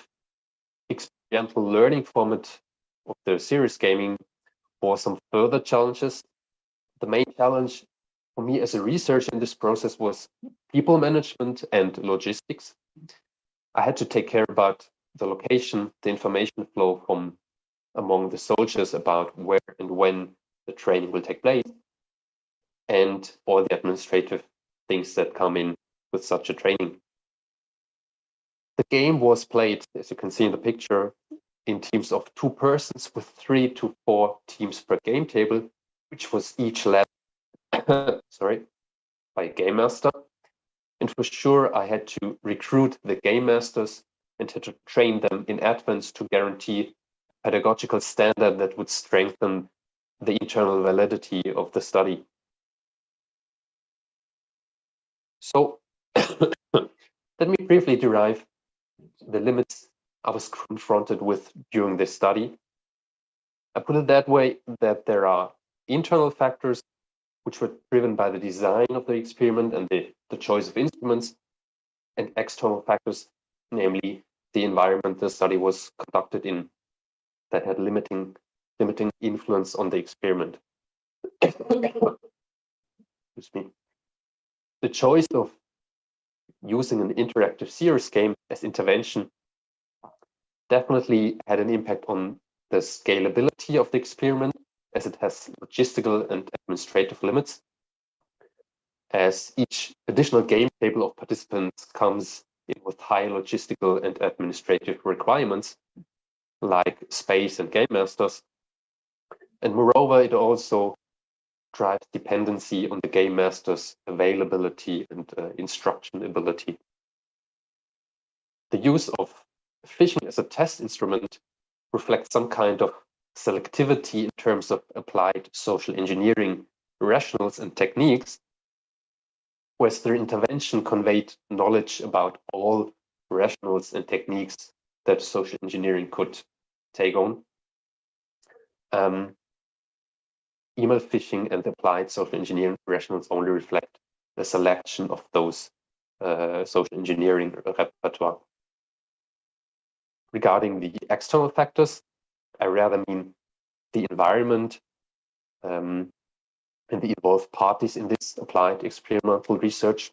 Speaker 7: experiential learning format of the serious gaming bore some further challenges. The main challenge for me as a researcher in this process was people management and logistics. I had to take care about the location, the information flow from among the soldiers about where and when the training will take place, and all the administrative things that come in with such a training. The game was played, as you can see in the picture, in teams of 2 persons with 3 to 4 teams per game table, which was each led by a game master. And for sure, I had to recruit the game masters and had to train them in advance to guarantee a pedagogical standard that would strengthen the internal validity of the study. So let me briefly derive the limits I was confronted with during this study. I put it that way, that there are internal factors which were driven by the design of the experiment and the choice of instruments, and external factors, namely the environment the study was conducted in, that had limiting influence on the experiment. Excuse me. The choice of using an interactive serious game as intervention definitely had an impact on the scalability of the experiment, as it has logistical and administrative limits, as each additional game table of participants comes in with high logistical and administrative requirements, like space and game masters. And moreover, it also drives dependency on the game master's availability and instruction ability. The use of phishing as a test instrument reflects some kind of selectivity in terms of applied social engineering rationales and techniques, whereas the intervention conveyed knowledge about all rationales and techniques that social engineering could take on. email phishing and applied social engineering rationals only reflect the selection of those social engineering repertoire. Regarding the external factors, I rather mean the environment and the involved parties in this applied experimental research.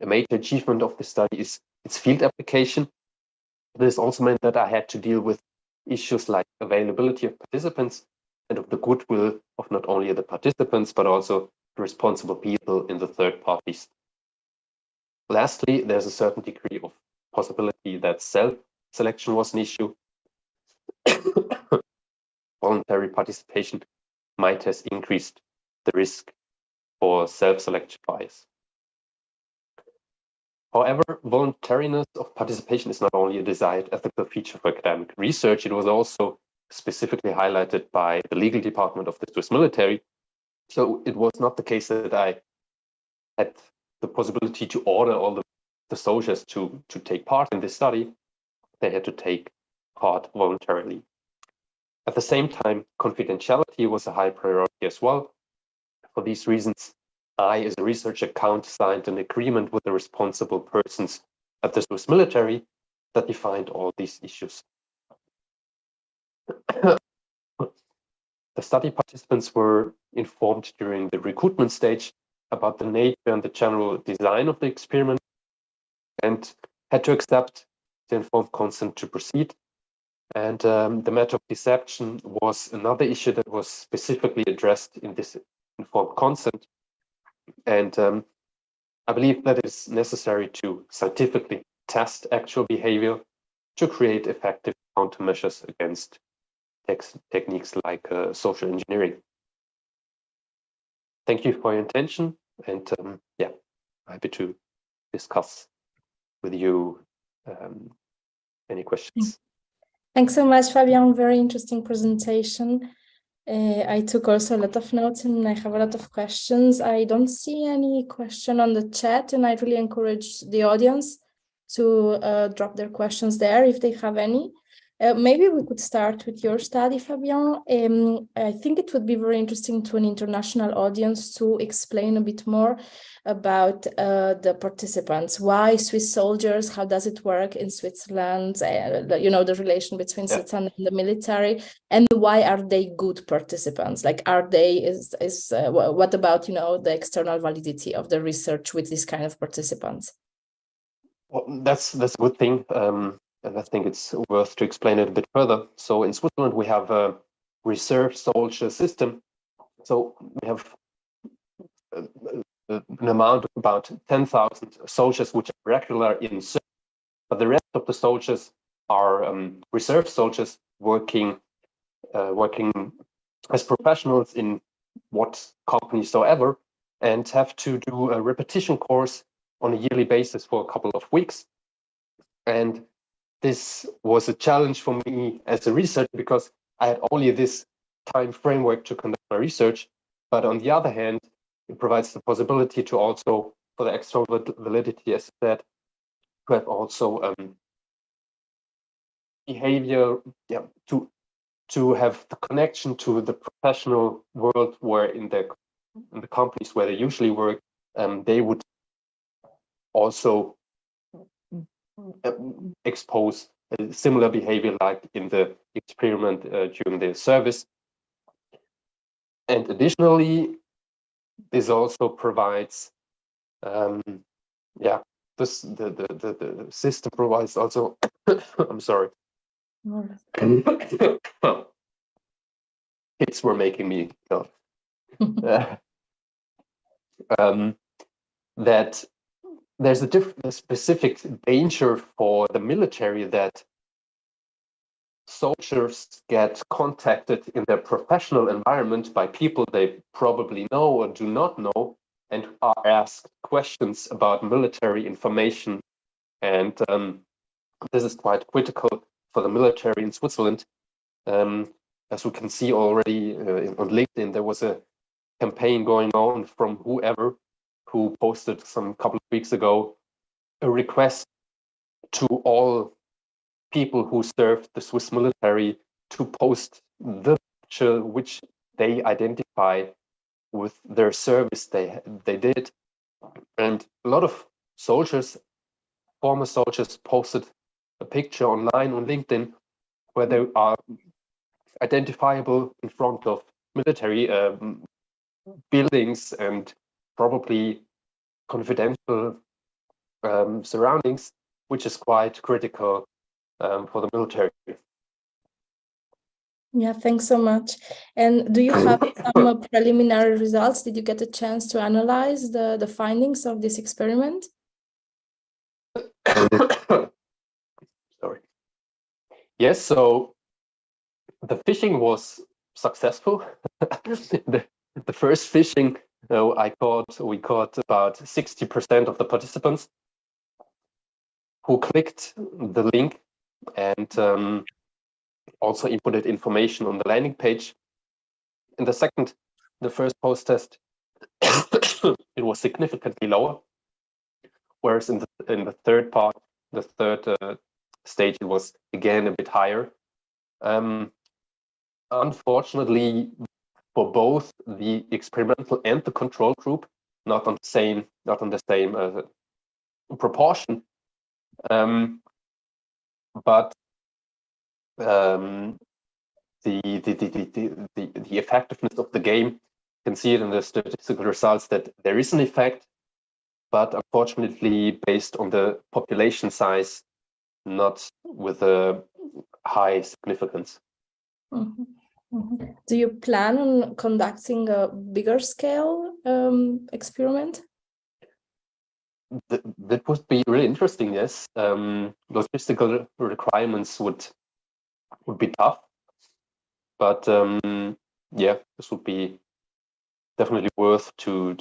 Speaker 7: A major achievement of the study is its field application. This also meant that I had to deal with issues like availability of participants and of the goodwill of not only the participants, but also the responsible people in the third parties. Lastly, there's a certain degree of possibility that self-selection was an issue. Voluntary participation might have increased the risk for self-selection bias. However, voluntariness of participation is not only a desired ethical feature for academic research, it was also specifically highlighted by the legal department of the Swiss military. So it was not the case that I had the possibility to order all the soldiers to take part in this study. They had to take part voluntarily. At the same time, confidentiality was a high priority as well. For these reasons, I, as a researcher, countersigned an agreement with the responsible persons at the Swiss military that defined all these issues. The study participants were informed during the recruitment stage about the nature and the general design of the experiment and had to accept the informed consent to proceed. And the matter of deception was another issue that was specifically addressed in this informed consent. And I believe that it is necessary to scientifically test actual behavior to create effective countermeasures against techniques like social engineering. Thank you for your attention, and yeah, happy to discuss with you any questions.
Speaker 6: Thanks so much, Fabian. Very interesting presentation. I took also a lot of notes and I have a lot of questions. I don't see any question on the chat, and I really encourage the audience to drop their questions there if they have any. Maybe we could start with your study, Fabian. I think it would be very interesting to an international audience to explain a bit more about the participants. Why Swiss soldiers? How does it work in Switzerland? You know, the relation between Switzerland and the military, and why are they good participants? Like, are they? What about, you know, the external validity of the research with this kind of participants?
Speaker 7: Well, that's a good thing. And I think it's worth to explain it a bit further. So in Switzerland, we have a reserve soldier system. So we have an amount of about 10,000 soldiers which are regular in service, but the rest of the soldiers are reserve soldiers working as professionals in what company soever, and have to do a repetition course on a yearly basis for a couple of weeks. And this was a challenge for me as a researcher because I had only this time framework to conduct my research. But on the other hand, it provides the possibility to also, for the external validity, as I said, to have also behavior, to have the connection to the professional world, where in the companies where they usually work, they would also expose a similar behavior like in the experiment during the service. And additionally, this also provides, the system provides also, I'm sorry. Kids were making me cough. That there's a specific danger for the military that soldiers get contacted in their professional environment by people they probably know or do not know, and are asked questions about military information. And this is quite critical for the military in Switzerland. As we can see already on LinkedIn, there was a campaign going on from whoever who posted some couple of weeks ago a request to all people who served the Swiss military to post the picture which they identify with their service they did. And a lot of soldiers, former soldiers, posted a picture online on LinkedIn where they are identifiable in front of military buildings and probably confidential surroundings, which is quite critical for the military.
Speaker 6: Yeah, thanks so much. And do you have some preliminary results? Did you get a chance to analyze the findings of this experiment?
Speaker 7: Sorry. Yes, so the phishing was successful. the first phishing, we caught about 60% of the participants who clicked the link and also inputted information on the landing page. In the first post test, it was significantly lower, whereas in the third part, the third stage, it was again a bit higher. Unfortunately, for both the experimental and the control group, not on the same proportion, but the effectiveness of the game, you can see it in the statistical results that there is an effect, but unfortunately based on the population size, not with a high significance.
Speaker 6: Mm-hmm. Mm-hmm. Do you plan on conducting a bigger scale experiment?
Speaker 7: That would be really interesting, yes. Logistical requirements would be tough, but yeah, this would be definitely worth to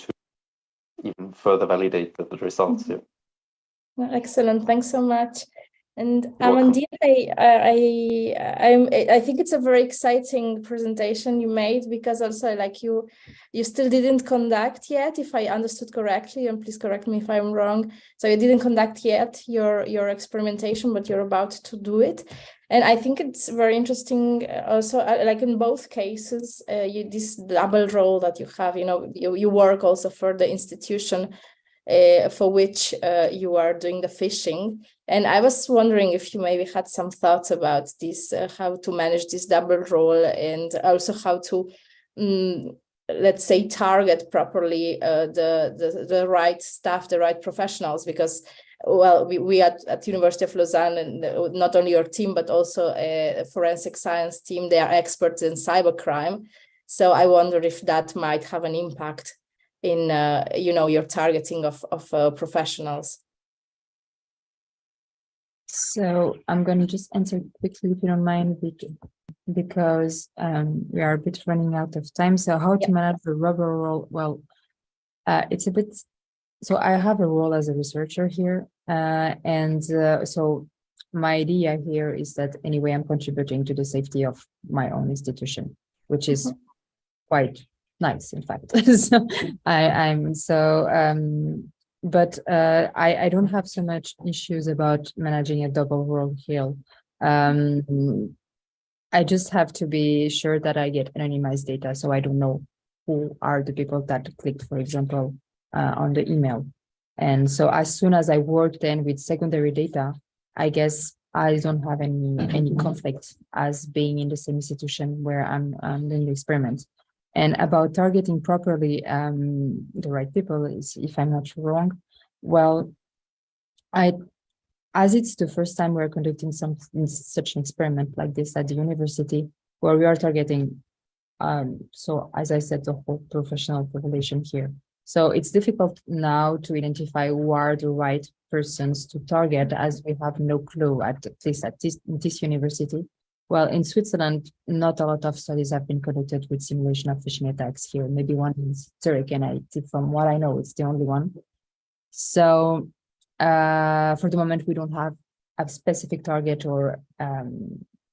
Speaker 7: even further validate the results.
Speaker 6: Mm-hmm. Yeah. Excellent, thanks so much. And
Speaker 7: Amandine,
Speaker 6: I think it's a very exciting presentation you made, because also like you still didn't conduct yet, if I understood correctly, and please correct me if I'm wrong. So you didn't conduct yet your experimentation, but you're about to do it. And I think it's very interesting also, like in both cases, this double role that you have, you work also for the institution for which you are doing the phishing. And I was wondering if you maybe had some thoughts about this, how to manage this double role, and also how to, let's say, target properly the right staff, the right professionals, because, well, we at University of Lausanne, and not only your team, but also a forensic science team, they are experts in cybercrime. So I wonder if that might have an impact in your targeting of professionals.
Speaker 2: So I'm going to just answer quickly, if you don't mind, because we are a bit running out of time. So how to manage the rubber role? Well, it's a bit. So I have a role as a researcher here, and so my idea here is that anyway I'm contributing to the safety of my own institution, which is quite nice, in fact. So but I don't have so much issues about managing a double role here. I just have to be sure that I get anonymized data, so I don't know who are the people that clicked, for example, on the email. And so as soon as I work then with secondary data, I guess I don't have any conflict as being in the same institution where I'm doing the experiment. And about targeting properly the right people, is, if I'm not wrong, well, as it's the first time we're conducting such an experiment like this at the university, where we are targeting, so as I said, the whole professional population here. So it's difficult now to identify who are the right persons to target, as we have no clue, at least at this university. Well, in Switzerland, not a lot of studies have been conducted with simulation of phishing attacks here. Maybe one in Zurich, and from what I know, it's the only one. So for the moment, we don't have a specific target or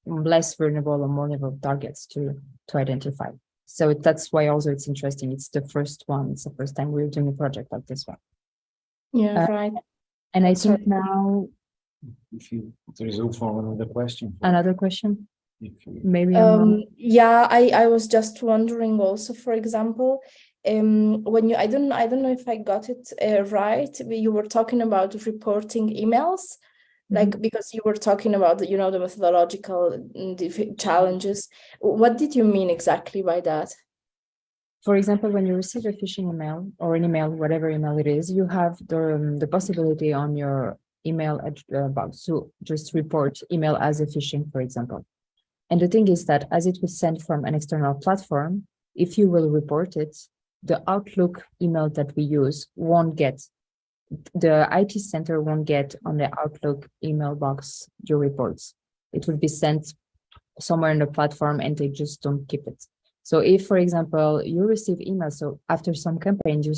Speaker 2: less vulnerable or more vulnerable targets to identify. So that's why also it's interesting. It's the first one. It's the first time we're doing a project like this one.
Speaker 6: Yeah, right.
Speaker 2: And I think now,
Speaker 1: If there is room for another question.
Speaker 2: Another question? Maybe I'm wrong.
Speaker 6: Yeah, I was just wondering also, for example, when I don't know if I got it right, you were talking about reporting emails, like because you were talking about the methodological challenges. What did you mean exactly by that?
Speaker 2: For example, when you receive a phishing email or an email, whatever email it is, you have the possibility on your email box to just report email as a phishing, for example. And the thing is that as it was sent from an external platform, if you will report it, the Outlook email that we use won't get, the IT center won't get on the Outlook email box your reports. It will be sent somewhere in the platform and they just don't keep it. So if, for example, you receive emails, so after some campaign, you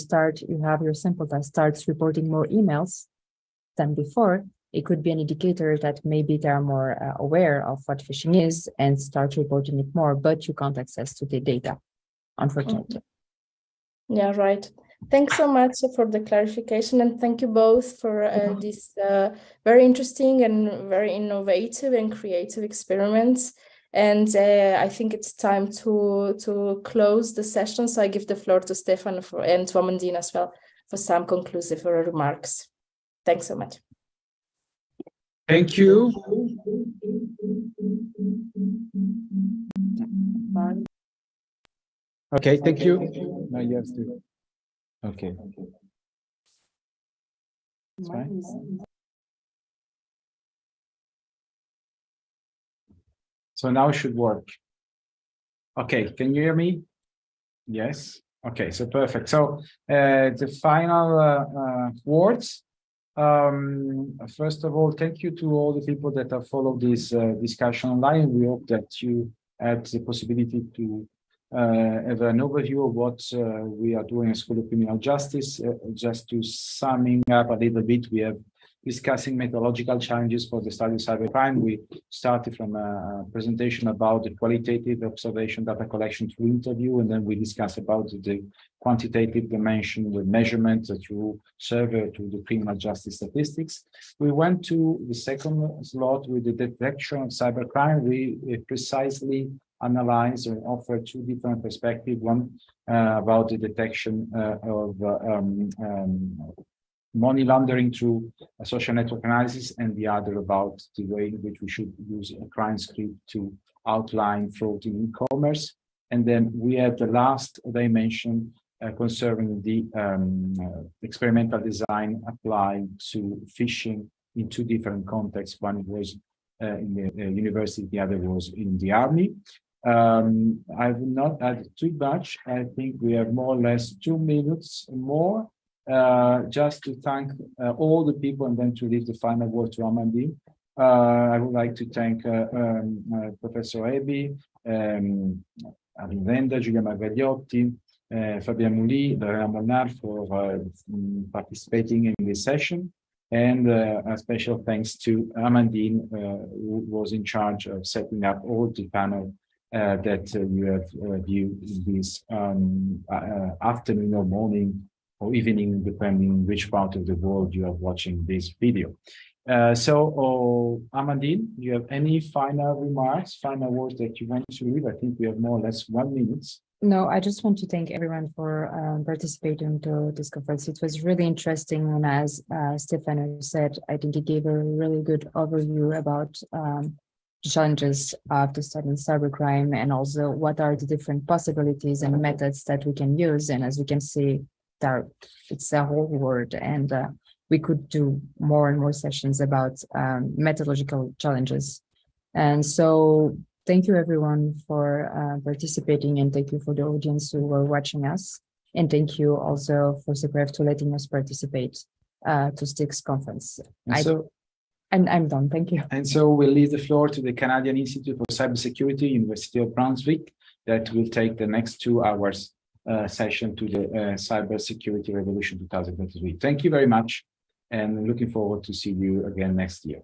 Speaker 2: have your sample that starts reporting more emails than before, it could be an indicator that maybe they are more aware of what phishing is and start reporting it more, but you can't access to the data, unfortunately.
Speaker 6: Yeah, right. Thanks so much for the clarification, and thank you both for this very interesting and very innovative and creative experiments. And I think it's time to close the session. So I give the floor to Stefano and to Amandine as well for some conclusive remarks. Thanks so much.
Speaker 1: Thank you. Okay, thank you. Now you have to. Okay. That's fine. So now it should work. Okay, can you hear me? Yes. Okay, so perfect. So the final words. First of all, thank you to all the people that have followed this discussion online. We hope that you had the possibility to have an overview of what we are doing at School of Criminal Justice. Just to summing up a little bit, we have discussing methodological challenges for the study of cybercrime. We started from a presentation about the qualitative observation data collection through interview, and then we discussed about the quantitative dimension with measurement through survey to the criminal justice statistics. We went to the second slot with the detection of cybercrime. We precisely analyze and offer two different perspectives. One about the detection of money laundering through a social network analysis, and the other about the way in which we should use a crime script to outline fraud in e-commerce. And then we had the last dimension concerning the experimental design applied to phishing in two different contexts. One was in the university, the other was in the army. I will not add too much. I think we have more or less 2 minutes more. Just to thank all the people and then to leave the final word to Amandine. I would like to thank Professor Aebi, Aline Renda, Giulia Margagliotti, Muhly, Renda, Molnar for participating in this session. And a special thanks to Amandine, who was in charge of setting up all the panel that you have viewed this afternoon or morning or evening, depending which part of the world you are watching this video. Amandine, do you have any final remarks, final words that you want to leave? I think we have more or less 1 minute.
Speaker 2: No, I just want to thank everyone for participating to this conference. It was really interesting, and as Stefano said, I think he gave a really good overview about the challenges of the study in cybercrime, and also what are the different possibilities and methods that we can use. And as we can see, it's a whole world, and we could do more and more sessions about methodological challenges. And so thank you everyone for participating, and thank you for the audience who were watching us. And thank you also for CyberCraft to letting us participate to STIC's conference. I'm done, thank you.
Speaker 1: And so we'll leave the floor to the Canadian Institute for Cybersecurity, University of Brunswick, that will take the next 2 hours session to the Cybersecurity Revolution 2023. Thank you very much, and looking forward to see you again next year.